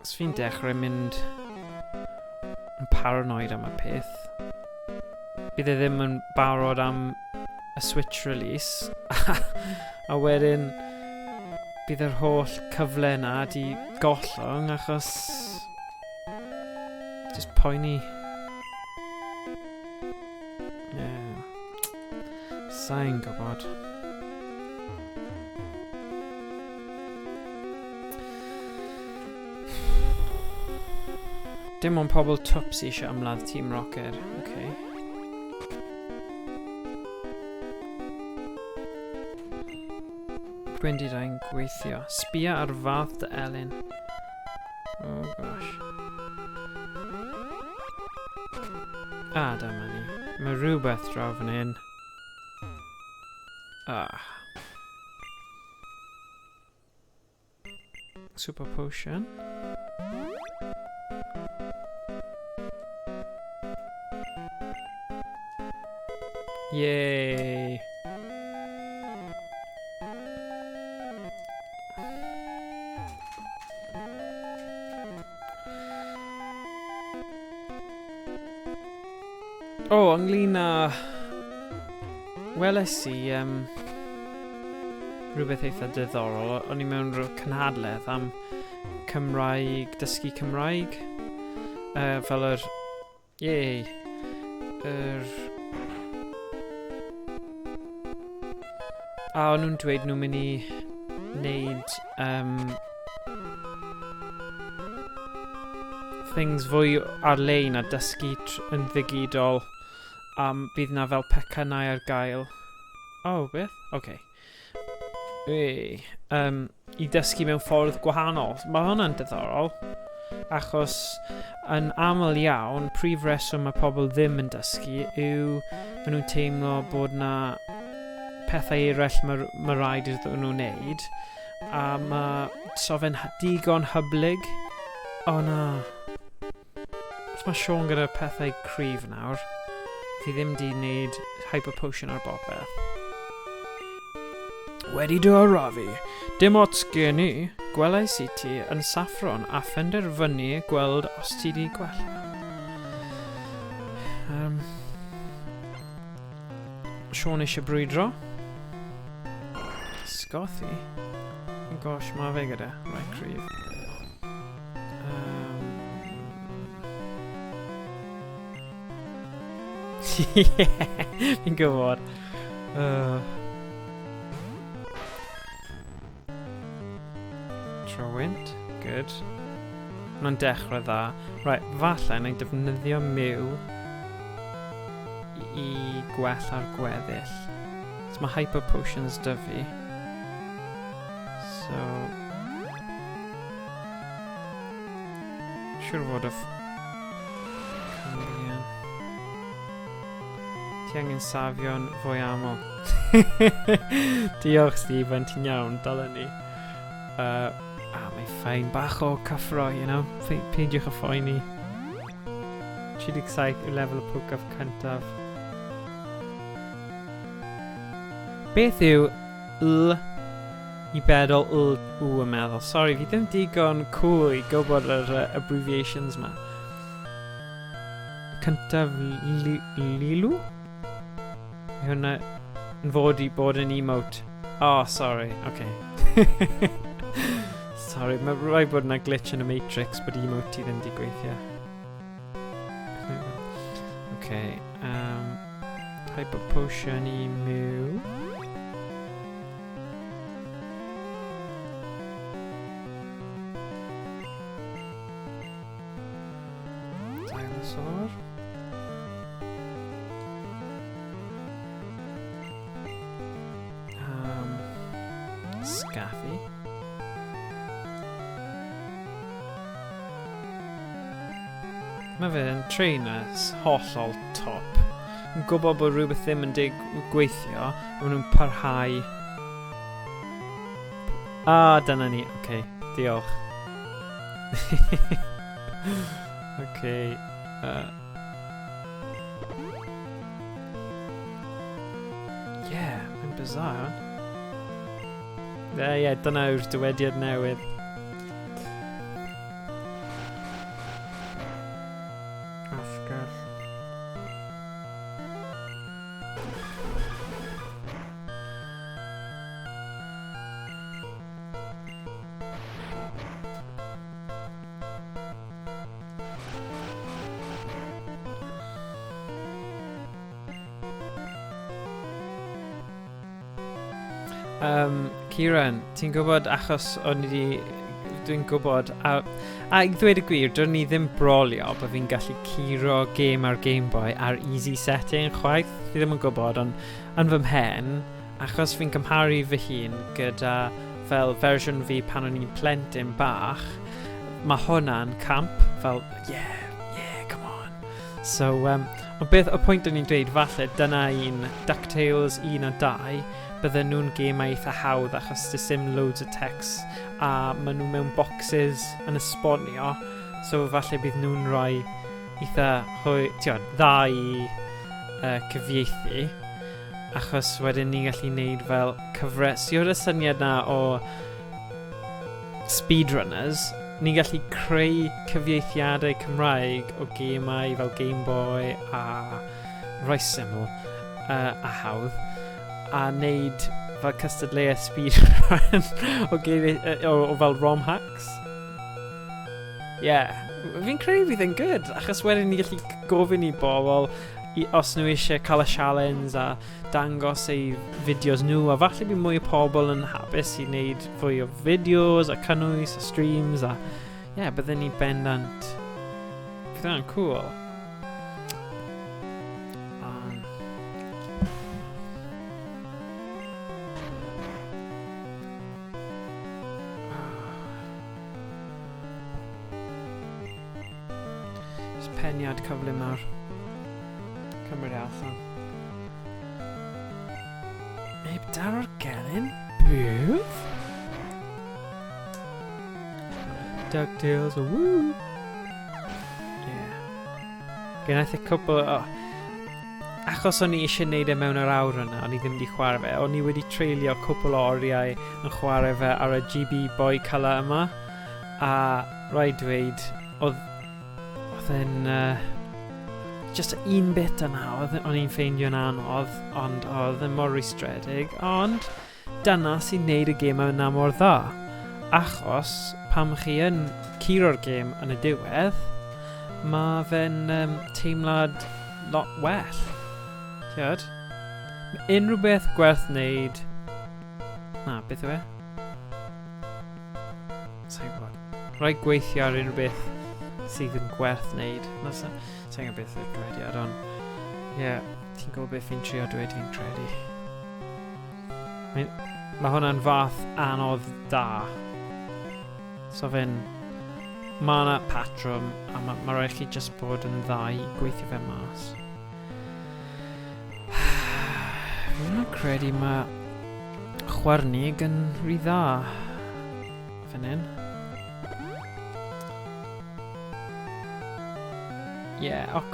Os fi'n dechrau mynd... yn paranoid am y peth. Bydd e ddim yn barod am y Switch release. A wedyn... bydd yr holl cyfle yna di gollwng achos... just poeni. Yeah. Sa'n gwybod. Dim ond pobl twps eisiau ymladd Team Rocket. Okay. Gwyndi da'n gweithio. Sbia ar fath dy Elin. Oh gosh. Dyma ni. Mae rhywbeth draw fan hyn. Super potion. Yay! O, ynglyn â... weles I rhywbeth eitha diddorol. O'n I mewn rhyw cynhadledd am Cymraeg, dysgu Cymraeg. Fel yr... Yay! A o'n nhw'n dweud nhw'n mynd I wneud... things fwy ar-lein a dysgu yn ddigidol. Bydd na fel pecynau ar gael. Oh, beth? Okay. I dysgu mewn ffordd gwahanol. Mae hwnna'n diddorol. Achos yn aml iawn, prif reswm mae pobl ddim yn dysgu yw maen nhw'n teimlo bod na pethau eraill mae rhaid iddyn nhw wneud. A mae sofen digon hyblyg. O na. Os mae Sean gyda pethau cryf nawr. Fi ddim di wneud hyper potion ar bopeth. Wedi dy arafu, dim ots gen I, gwelais I ti yn saffron a phenderfynu gweld os ti di gwella. Sean eisiau brwydro. Sgothi. Gosh, mae fe gyda. Right, cryf. Fi'n gwybod. Trowint. Good. Mae'n dechrau dda. Right, falle na I defnyddio miw I gwella'r gweddill. So mae hyper potions dy fi. So... siwr fod y... Ti angen safio'n fwy aml. Diolch Stephen, ti'n iawn, dylen ni. Mae ffain bach o cyffro, you know. Peidiwch y phoeni. 37 yw lefel y pwcaf cyntaf. Beth yw L I bedol L W yn meddwl? Sorry, fi ddim digon cool I gwybod yr abbreviations ma. Cyntaf Lilw? Hwna yn fod I bod yn emote. Oh, sorry. Okay. Sorry, mae rhaid bod yna glitch yn y Matrix bod emote ddim di gweithio. Okay, Hyper Potion I Mew. Dinosaur. Scaffy. Mae fe'n trainers hollol top. Yn gwybod bod rhywbeth ddim yn gweithio, maen nhw'n parhau. Dyna ni. Okay, diolch. Okay. Yeah, mae'n bizarre. Dyna yw'r dywediad newydd. Asgell. Kieran, ti'n gwybod achos dwi'n gwybod a I ddweud y gwir, dyn ni ddim brolio bod fi'n gallu curo game ar Game Boy ar easy setting chwaith, fi ddim yn gwybod ond yn fy mhen achos fi'n cymharu fy hun gyda fel fersiwn fi pan o'n i'n plentyn bach mae hwnna'n camp fel yeah, come on so ond beth y pwynt o'n i'n dweud falle dyna un DuckTales 1 a 2 bydden nhw'n gemau eitha hawdd achos does dim loads o text a maen nhw mewn boxes yn esbonio so falle bydd nhw'n rhoi eitha dda I cyfieithu achos wedyn ni'n gallu neud fel cyfres yw'r syniad na o speedrunners ni'n gallu creu cyfieithiadau Cymraeg o gemau fel Game Boy a rhoi syml a hawdd a neud fel cystadleuaeth speedrun o fel ROM hacks. Fi'n credu fydd yn good achos wedyn ni gallu gofyn I bobl os nhw eisiau cael y challenge a dangos eu fideos nhw a falle bydd mwy o pobl yn hapus I wneud fwy o fideos a cynnwys a streams a bydden ni bendant fydd yn cool. Peniad cyflym nawr. Cymryd allan. Neb daro'r gelyn? Beth? DuckTales, woo! Gennaeth y cwbl achos o'n I eisiau neud mewn yr awr yna, o'n I ddim wedi chwarae fe, o'n I wedi treulio cwbl o oriau yn chwarae fe ar y GB Boy Color yma a rhaid dweud oedd yn just un bit yna o'n i'n ffeindio'n anodd ond oedd yn mor rwystredig ond dyna sy'n neud y gêm yna mor dda achos pam chi yn curo'r gêm yn y diwedd mae fe'n teimlad lot well tiod unrhyw beth gwerth neud beth yw e? Sa'n gwybod rhaid gweithio ar unrhyw beth sydd yn gwerth wneud. Sa'n gwybod beth yw'r dwediad, ond ti'n gwybod beth fi'n trio dweud fi'n credu. Mae hwnna'n fath anodd da. So mae yna patrwm a mae rhaid chi just bod yn dda I gweithio fe mas. Fi'n credu mae chwarnig yn rhy dda. Fan hyn.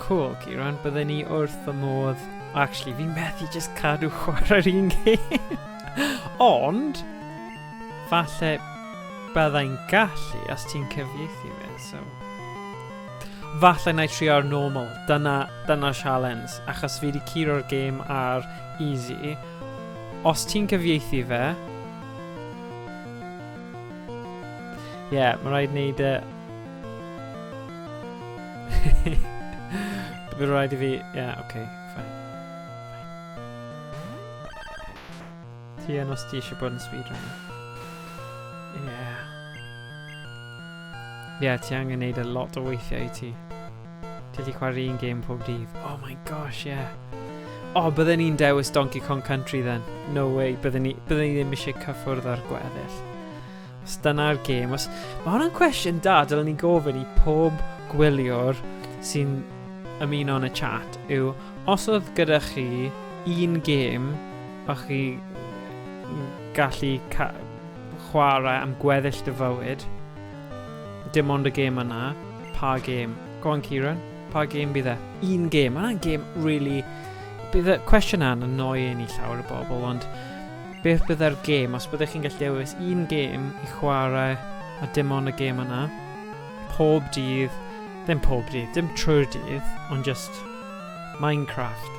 Cool, Kieran. Bydden ni wrth fy modd... Actually, fi'n methu just cadw chwarae'r un game. Ond, falle byddai'n gallu os ti'n cyfieithu fe, so... Falle na I trio'r normal. Dyna challenge. Achos fi wedi curo'r game ar easy. Os ti'n cyfieithu fe... Yeah, mae rhaid wneud bydd rhaid I fi... Yeah, okay, fine. Ti yn os ti eisiau bod yn speedrunner. Yeah. Yeah, ti angen wneud a lot o weithiau I ti. Ti wedi chwarae un game pob dydd. Oh my gosh, yeah. Oh, bydden ni'n dewis Donkey Kong Country then. No way, bydden ni ddim eisiau cyffwrdd ar gweddill. Os dyna'r game, os... Mae hwnna'n cwestiwn da, dylen ni gofyn I pob gwylio'r sy'n ymuno yn y chat yw, os oedd gyda chi un game a chi gallu chwarae am gweddill dy fywyd, dim ond y game yna, pa game? Go on, Kieran, pa game bydd e? Un game, yna'n game really... Bydd y cwestiwn yna'n annoying I llawer o bobl, ond beth bydd e'r game, os byddech chi'n gallu dewis un game I chwarae a dim ond y game yna, pob dydd, ddim pob dydd, dim trwy'r dydd, ond just Minecraft.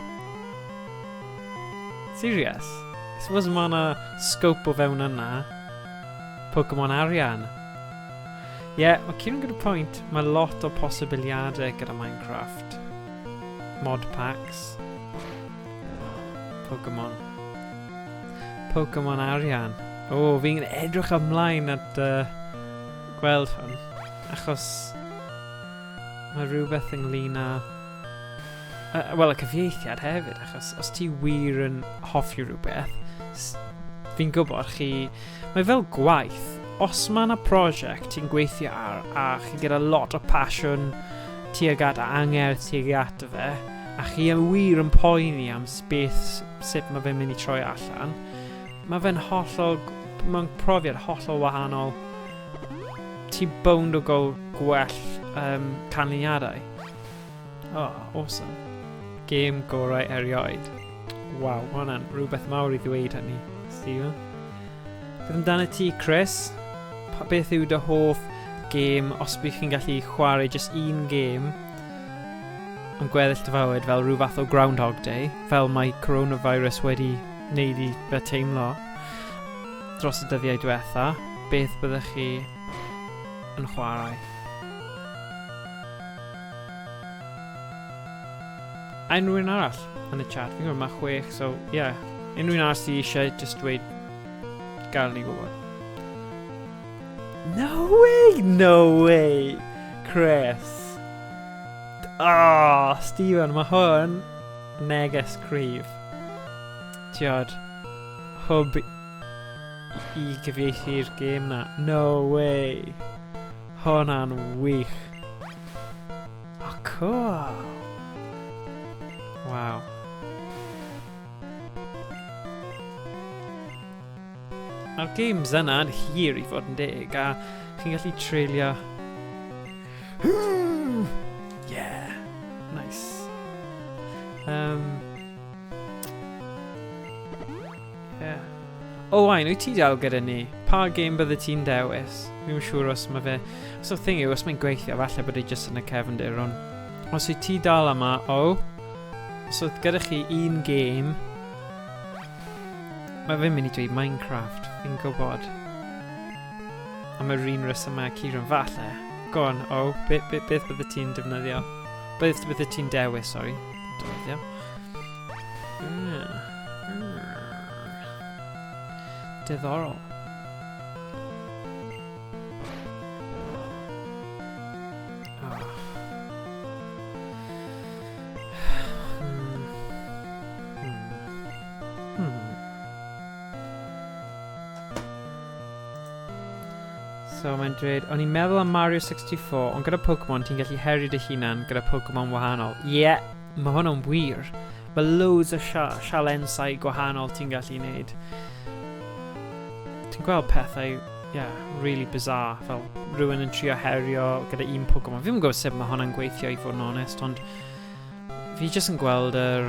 Serious? I suppose mae yna scope o fewn yna. Pokémon Arian. Yeah, mae Kieran gyda pwynt. Mae lot o posibiliadau gyda Minecraft. Mod packs. Pokémon Arian. O, fi'n edrych ymlaen at gweld hwn. Achos mae rhywbeth ynglyn â... Wel, y cyfieithiad hefyd, achos os ti wir yn hoffi rhywbeth, fi'n gwybod chi... Mae fel gwaith. Os mae yna prosiect ti'n gweithio ar, a chi gyda lot o passion tuag at angerdd tuag at fe, a chi yn wir yn poeni am beth sut mae fe'n mynd I troi allan, mae fe'n hollol... Mae'n profiad hollol wahanol. Ti bownd o gwell canlyniadau. Oh, awesome. Game gorau erioed. Waw, mae hwnna'n rhywbeth mawr I ddweud hynny, Stephen. Beth amdano ti, Chris? Beth yw dy hoff game os bydd chi'n gallu chwarae just un game am gweddill dy fywyd fel rhyw fath o Groundhog Day, fel mae coronavirus wedi wneud I fe teimlo dros y dyddiau diwetha, beth byddech chi yn chwarae? Unrhywun arall yn y chat, fi'n gwybod mae 6, so yeah, unrhywun arall sydd eisiau just dweud gael ni gwybod. No way, Chris. Oh, Stephen, mae hwn neges cryf. Tiod, hwb I gyfieithu'r game na. No way. Hwnna'n wych. Oh, cool. Wow. Mae'r games yna'n hir I fod yn deg, a chi'n gallu treulio... Yeah, nice. Yeah. O, wain, wyt ti dal gyda ni? Pa game bydde ti'n dewis? Fi'n siŵr os mae fe... Os o thing yw, os mae'n gweithio, falle bod e jyst yn y cefndir, ond... Os wyt ti dal yma, os oedd gyda chi un game... Mae fe'n mynd I dweud Minecraft, fi'n gwybod. A mae'r un resymau Kieran, falle. Go on, beth bydde ti'n defnyddio? Beth bydde ti'n dewis, sorry. Defnyddio. Diddorol. So mae'n dweud, o'n i'n meddwl am Mario 64, ond gyda Pokémon ti'n gallu heri dy hunan gyda Pokémon wahanol. Yeah, mae hwnna'n wir. Mae loads o sialensau gwahanol ti'n gallu wneud. Ti'n gweld pethau, really bizarre, fel rhywun yn trio herio gyda un Pokémon. Fi'n gwybod sut mae hwnna'n gweithio I fod yn onest, ond fi jyst yn gweld yr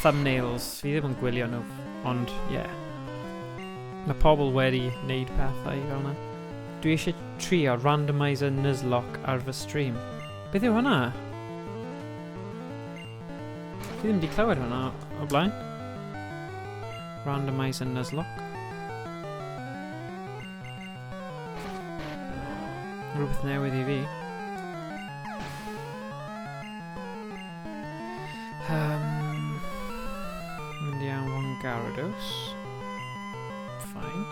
thumbnails, fi ddim yn gwylio nhw, ond Mae pobl wedi wneud pethau fel yna. Dwi eisiau trio randomiser Nuzlocke ar fy stream. Beth yw hwnna? Fi ddim wedi clywed hwnna o blaen. Randomiser Nuzlocke. Rhywbeth newydd I fi. Mynd i anfon Gyarados. Fine.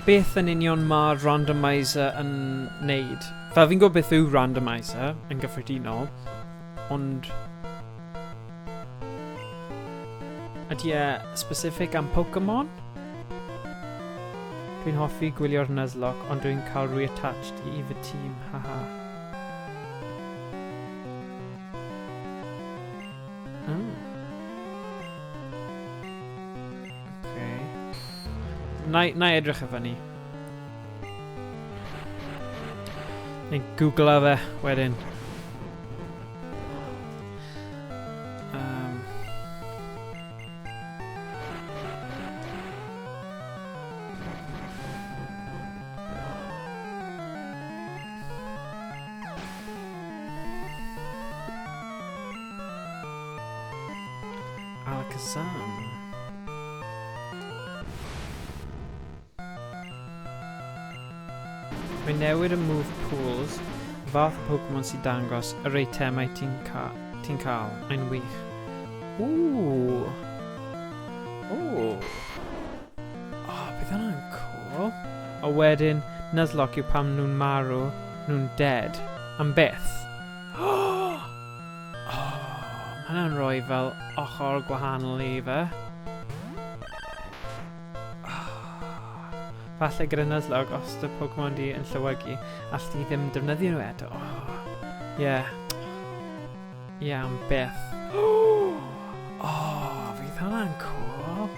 Beth yn union mae randomizer yn neud? Fel fi'n gwybod beth yw randomizer yn gyffredinol, ond ydy e specific am Pokémon? Dwi'n hoffi gwylio'r Nuzlocke, ond dwi'n cael reattached i fy tîm, haha. Na I edrych efo ni. Neu Google fe wedyn. Alakazam. Mae newid y move pools, fath o Pokémon sy'n dangos yr eitemau ti'n cael. Mae'n wych. Ooh. Ooh. Oh, bydd hwnna'n cool. A wedyn, Nuzlocke yw pam nhw'n marw, nhw'n dead. Am byth. Oh, mae hwnna'n rhoi fel ochr gwahanol I fe. Falle gyda Nuzlocke, os dy Pokémon di yn llewygu, all di ddim defnyddio nhw eto. Yeah. Yeah, am byth. Oh, fydd hwnna'n cool.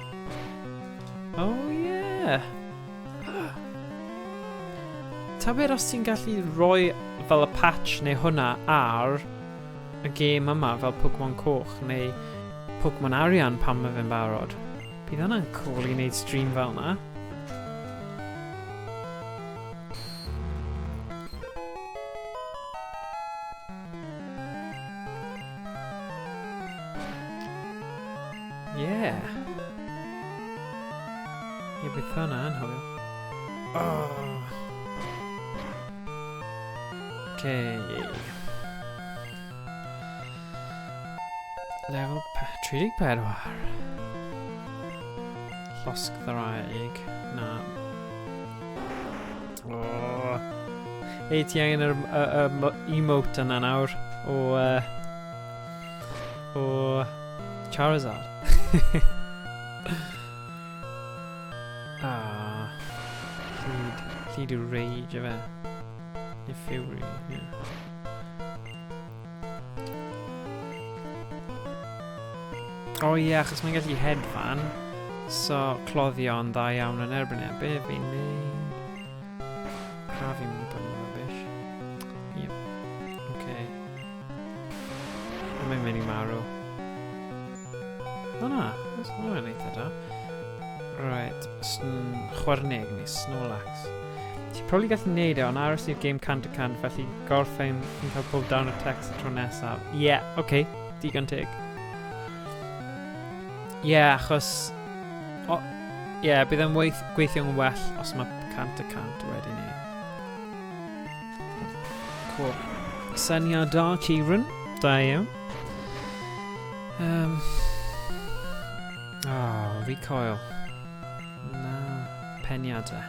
Oh, yeah. Ta beth os ti'n gallu rhoi fel y patch neu hwnna ar y gêm yma fel Pokémon Coch neu Pokémon Arian pan mae fe'n barod. Bydd hwnna'n cool I wneud stream fel yna. Yeah. Ie, bydd hwnna yn hwyl. Oh. Okay. Level 34. Llosg ddraig. Na. Oh. Ei, ti angen yr emote yna nawr o Charizard. Lleid yw rage efe. Neu fury, yeah. O ie, achos mae'n gallu hedfan. So, cloddio'n dda iawn yn erbyn e. Be fi'n neud? Fi'n mynd bod yn rubbish. Yep. Okay. Mae'n mynd I marw. O na, mae'n eitha da. Right, chwarneg neu Snorlax. Ti'n probably gallu neud e, ond aros i'r game cant y cant, felly gorffen yn cael bob down y text y tro nesaf. Yeah, okay, digon teg. Yeah, achos... bydd yn gweithio'n well os mae cant y cant wedi ni. Cool. Syniad da, Kieran. Da iawn. Recoil. Na, peniadau.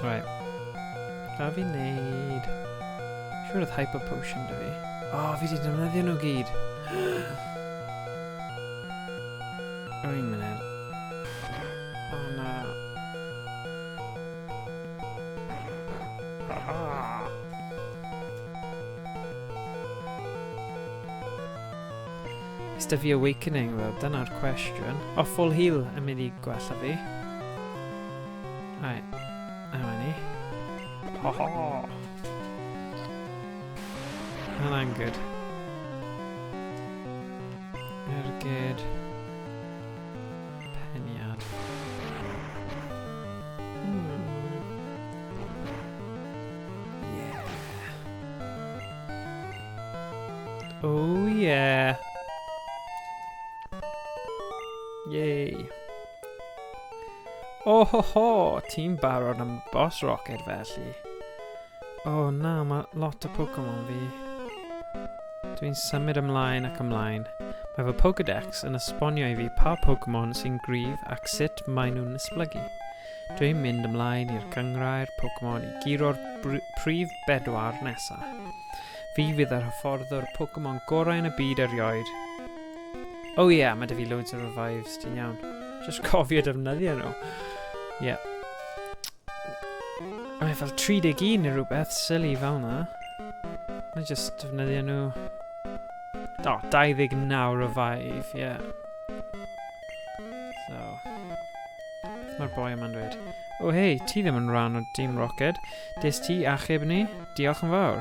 Right. Ca fi neud... Siwr oedd Hyper Potion da fi. Fi di defnyddio nhw gyd. Un munud. Na. Is da fi Awakening fel? Dyna'r cwestiwn. Full heal yn mynd I gwella fi. Right. Yma ni. Haha. And I'm good. Ergyd. Peniad. Yeah. Oh yeah. Yay. Oh ho ho! Ti'n barod am boss rocket felly. Oh na, mae lot o Pokémon fi. Dwi'n symud ymlaen ac ymlaen. Mae fy Pokédex yn esbonio i fi pa Pokémon sy'n gryf ac sut maen nhw'n esblygu. Dwi'n mynd ymlaen i'r cynghrair Pokémon i guro'r prif bedwar nesaf. Fi fydd yr hyfforddwr Pokémon gorau yn y byd erioed. Oh yeah, mae dy fi loads o revives, ti'n iawn. Just cofio defnyddio nhw. Yeah. Mae fel 31 neu rhywbeth silly fel na. Mae just defnyddio nhw. O, 29 revive, yeah. So. Mae'r boi yma'n dweud. O hei, ti ddim yn rhan o Team Roced. Des ti achub ni? Diolch yn fawr.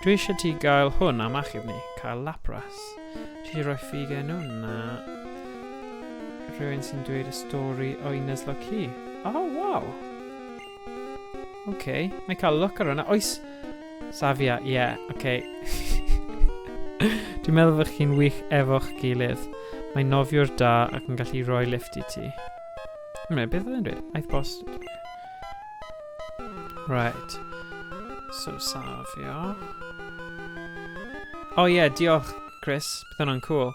Dwi eisiau ti gael hwn am achub ni. Cael Lapras. Ti roi ffiga nhw? Na. Rhywun sy'n dweud y stori o Nuzlocke. Oh, wow. Okay, mae cael look ar hwnna. Oes, Safia, yeah, okay. Dwi'n meddwl fod chi'n wych efo'ch gilydd. Mae'n nofiwr da ac yn gallu rhoi lift i ti. Beth oedd e'n dweud? Aeth bost. Right. So, Safia. Oh yeah, diolch, Chris. Bydd hwnna'n cool.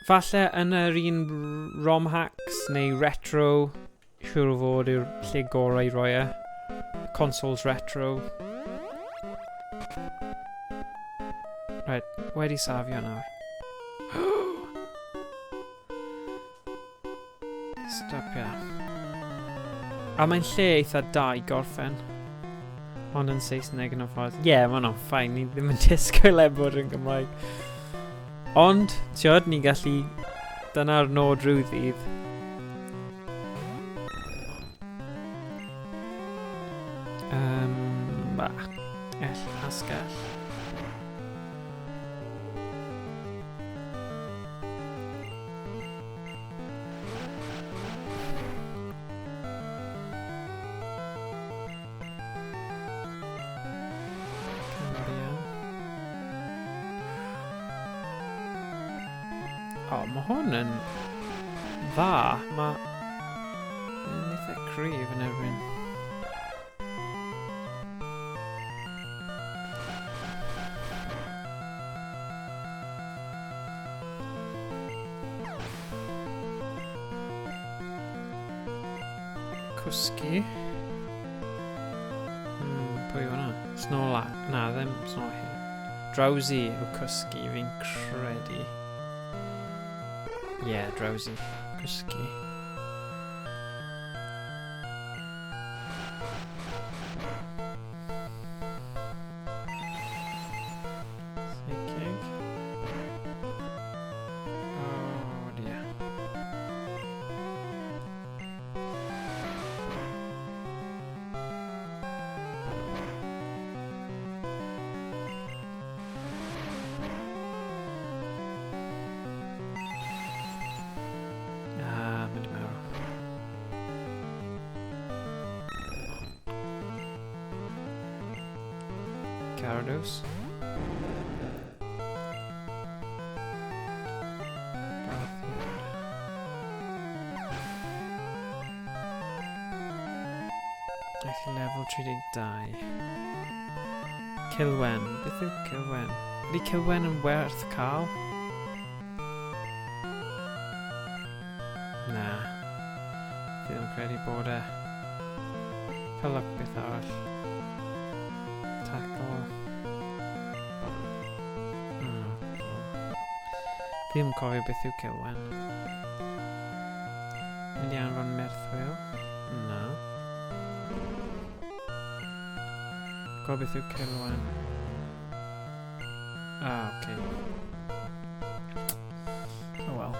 Falle yn yr un ROM hacks neu retro, siwr o fod yw'r lle gorau i roi e. Consoles retro. Right, wedi safio nawr. Stopia. A mae'n lle eitha da i gorffen. Ond yn Saesneg yn o ffordd. Ie, mae hwnna'n ffain, ni ddim yn disgwyl ebod yn Gymraeg. Ond, tiod, ni gallu... Dyna'r nod rhyw ddydd. Asgell. O, mae hwn yn dda. Mae'n eitha cryf yn erbyn. Cwsgi. Pwy yw hwnna? Snola. Na, ddim Snola. Drowsy yw cwsgi, fi'n credu. Yeah, Drowsy. Cwsgi. Psychic. Oh dear. Gyarados. Level 32. Kilwen. Beth yw Kilwen? Ydy Kilwen yn werth cael? Na. Fi ddim credu bod e. Cael luck beth arall. Tackle. Fi ddim yn cofio beth yw Kilwen. Mynd i anfon Merthwyl? Na. Cofio beth yw Kilwen. Ah, okay. Oh well.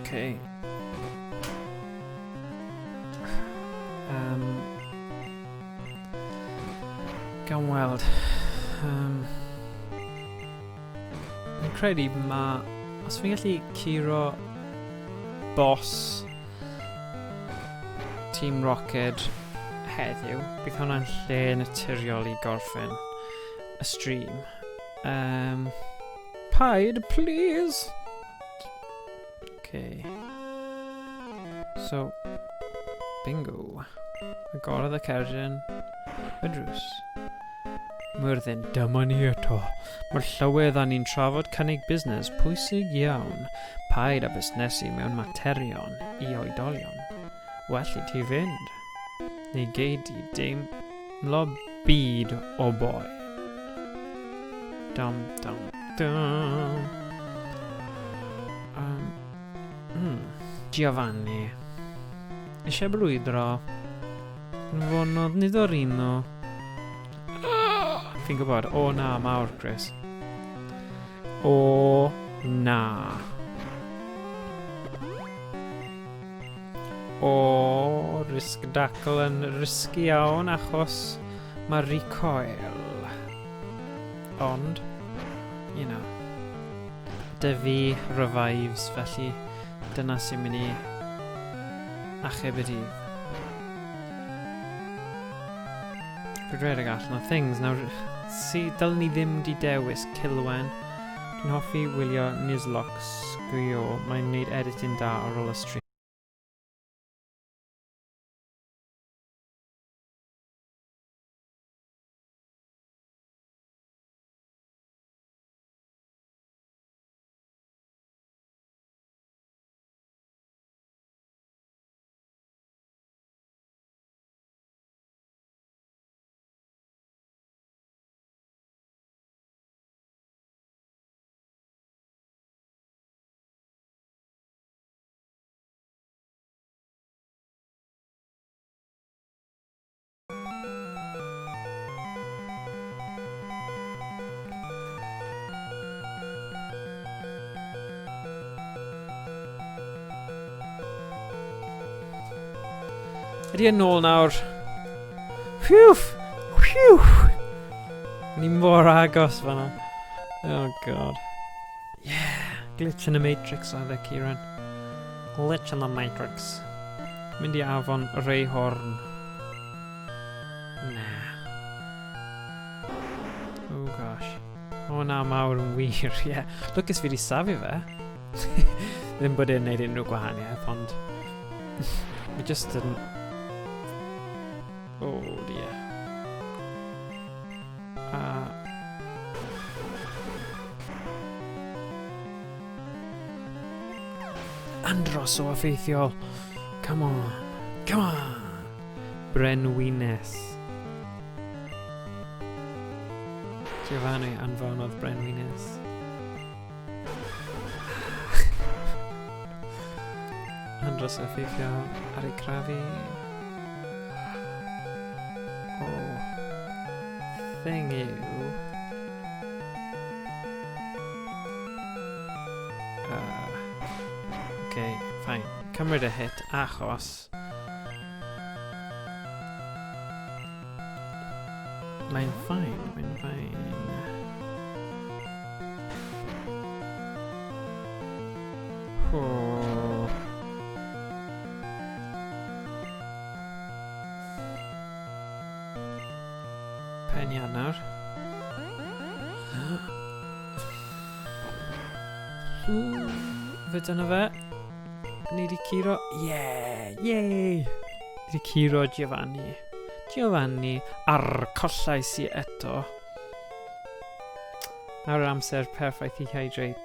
Okay. Gawn weld. Fi'n credu os fi'n gallu curo boss Team Rocket heddiw, bydd hwnna'n lle naturiol i gorffen y stream. Paid, please! Okay. So, bingo. Agorodd y cerdyn, y drws. Myrddin, dyma ni eto. Mae'r llywydd a ni'n trafod cynnig busnes pwysig iawn. Paid a busnesu mewn materion i oedolion. Well i ti fynd. Neu gei di deimlo byd o boi. Dum dum dum. Giovanni. Eisiau brwydro. Fonodd nid o'r un o. Fi'n gwybod, o na mawr, Chris. O na. O risgdacl yn risgi iawn achos mae recoil. Ond, you know, dy fi revives, felly dyna sy'n mynd i achub y dydd. Dwi'n rhaid ag allan o things. Nawr, dylwn ni ddim di dewis Cilwen. Dwi'n hoffi wylio Nuzlocke's gwyo. Mae'n gwneud editing da ar ôl y stream. Ydy yn ôl nawr. Phew! Phew! Ni mor agos fan'na. Oh god. Yeah! Glitch in the Matrix oedd e, Kieran. Glitch in the Matrix. Mynd i afon Ray Horn. Na. Oh gosh. O na mawr yn wir, yeah. Lwcus fi di safi fe. Ddim bod e'n neud unrhyw gwahaniaeth, ond... We just didn't... Oh dear. Andros o effeithiol. Come on. Come on. Brenwines. Giovanni anfonodd Brenwines. Andros o effeithiol ar ei crafu. Thing yw... okay, fine. Cymryd y hit achos... Mae'n fine, mae'n fine. Oh. Peniad nawr. Fe dyna fe. Ni di curo... Yeah! Yay! Ni di curo Giovanni. Giovanni ar collais i eto. Nawr yr amser perffaith i hydrate.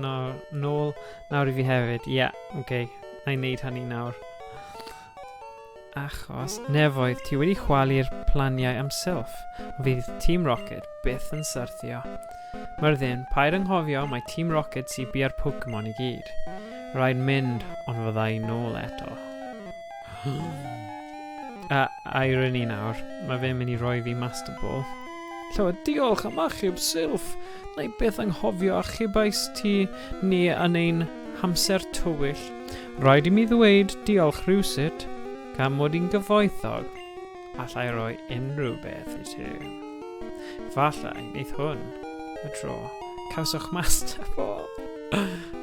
Nôl nawr i fi hefyd. Yeah, okay. Na i wneud hynny nawr. Achos nefoedd ti wedi chwalu'r planiau am sylff, fydd Team Rocket byth yn syrthio. Myrddin, paid anghofio mae Team Rocket sy'n bia'r Pokémon i gyd. Rhaid mynd, ond fydda i nôl eto. Irony nawr, mae fe'n mynd i roi fi Master Ball. Llywed, diolch am achub sylff. Na i byth anghofio achubais ti ni yn ein amser tywyll, rhaid i mi ddweud diolch rhywsut, gan mod i'n gyfoethog, allai roi unrhyw beth i ti. Falle, wneith hwn, y tro, cawswch Master Ball.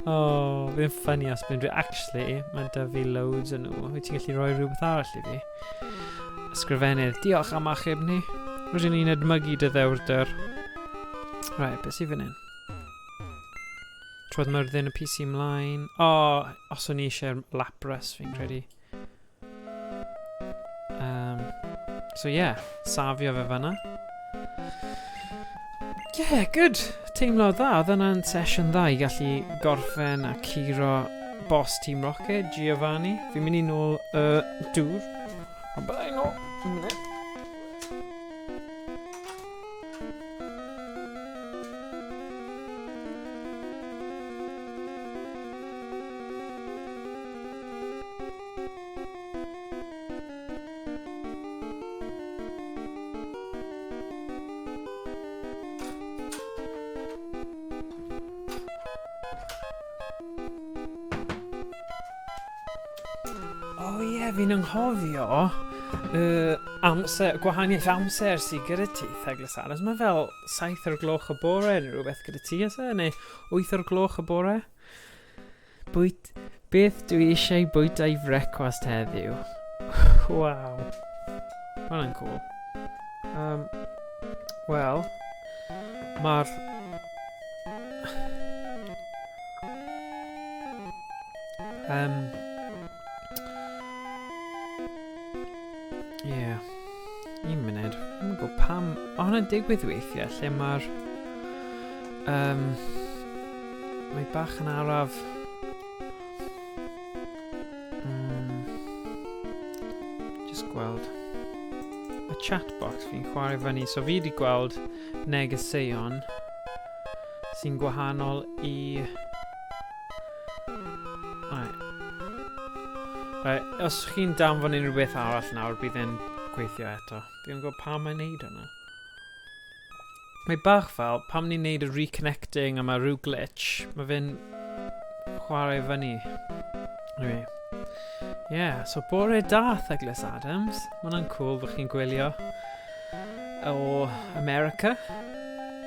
Oh, fi'n ffynnu os bydd dwi actually, mae 'da fi loads yn nhw. Wyt ti'n gallu rhoi rhywbeth arall i fi? Ysgrifennydd, diolch am achub ni. Rydyn ni'n edmygu dy ddewrder. Right, beth sydd fan hyn? Troedd myrddin y PC ymlaen. O, os o'n i eisiau lapras, fi'n credu. So yeah, safio fe fanna. Yeah, good. Teimlo dda, oedd yna'n sesiwn dda i gallu gorffen a Curo boss Team Rocket, Giovanni. Fi'n mynd i nôl y dŵr. Ond byddai nôl. Fi'n anghofio gwahaniaeth amser sydd gyda ti, Theglas Adams. Mae fel 7 o'r gloch y bore neu rhywbeth gyda ti, neu 8 o'r gloch y bore. Beth dwi eisiau bwyta i frecwast heddiw? Waw. Mae'n cool. Wel, mae'r... un munud. Dwi'n gwybod pam... O, hwnna'n digwydd weithiau, lle mae'r... mae bach yn araf... Just gweld... Y chatbox fi'n chwarae fyny. So fi wedi gweld negeseuon sy'n gwahanol i... os chi'n danfon unrhyw beth arall nawr, bydd e'n gweithio eto. Fi'n gwybod pam mae'n neud hwnna. Mae bach fel, pam ni'n neud y reconnecting a mae rhyw glitch, mae fe'n chwarae fyny. Anyway. Yeah, so bore da, Theglas Adams. Mae hwnna'n cool fod chi'n gwylio o America.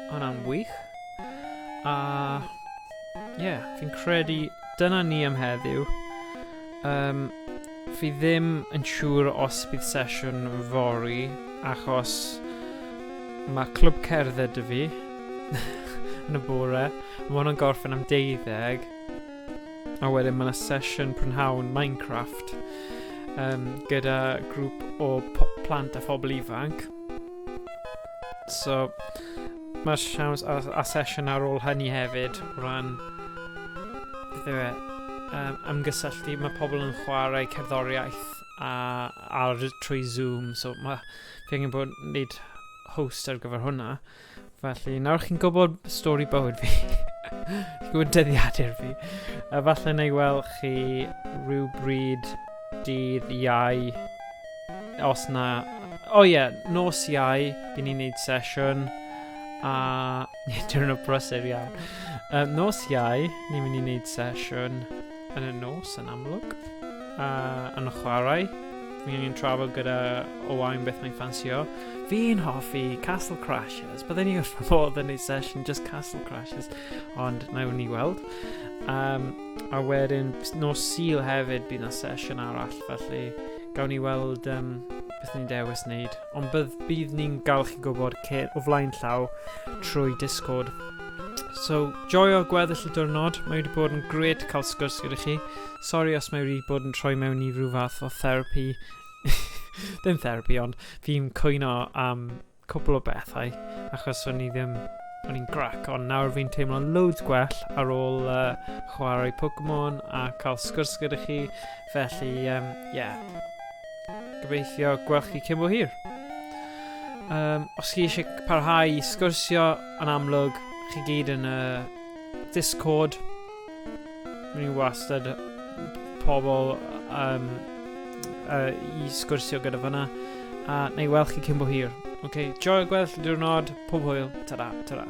Hwnna'n wych. Fi'n credu dyna ni am heddiw. Fi ddim yn siŵr os bydd sesiwn fori, achos mae clwb cerdded dy fi yn y bore. Mae hwnna'n gorffen am 12, a wedyn mae yna sesiwn prynhawn Minecraft gyda grŵp o plant a phobl ifanc. So, mae siawns a sesiwn ar ôl hynny hefyd o ran ymgysylltu. Mae pobl yn chwarae cerddoriaeth trwy Zoom, so fi angen bod yn neud host ar gyfer hwnna. Felly, nawr chi'n gwybod stori bywyd fi. Chi'n gwybod dyddiadur fi. Falle neu weld chi rhyw bryd dydd Iau, os na... nos Iau, bydd ni'n neud sesiwn, a... Dyn nhw'n brysur iawn. Nos Iau, ni'n mynd i neud sesiwn yn y nos yn amlwg, yn y chwarae. Fi'n angen trafod gyda Owain beth mae'n ffansio. Fi'n hoffi Castle Crashers. Byddai ni wrth fy modd yn neud sesiwn just Castle Crashers, ond nawn ni weld. A wedyn, nos Sul hefyd bydd na sesiwn arall, felly gawn ni weld beth ni'n dewis wneud. Ond bydd ni'n gael chi gwybod o flaen llaw trwy Discord. So, joio gweddill y diwrnod. Mae wedi bod yn gret cael sgwrs gyda chi. Sori os mae wedi bod yn troi mewn i rhyw fath o therapi. Ddim therapi, ond fi'n cwyno am cwbl o bethau, achos o'n i'n grac, ond nawr fi'n teimlo'n loads gwell ar ôl chwarae Pokémon a cael sgwrs gyda chi. Felly, gobeithio gweld chi cyn bo hir. Os chi eisiau parhau i sgwrsio yn amlwg, chi gyd yn Discord. Mae'n wastad pobl i sgwrsio gyda fyna. A neu weld chi cyn bo hir. Okay, joio gweddill y diwrnod. Pob hwyl. Ta-da, ta-da.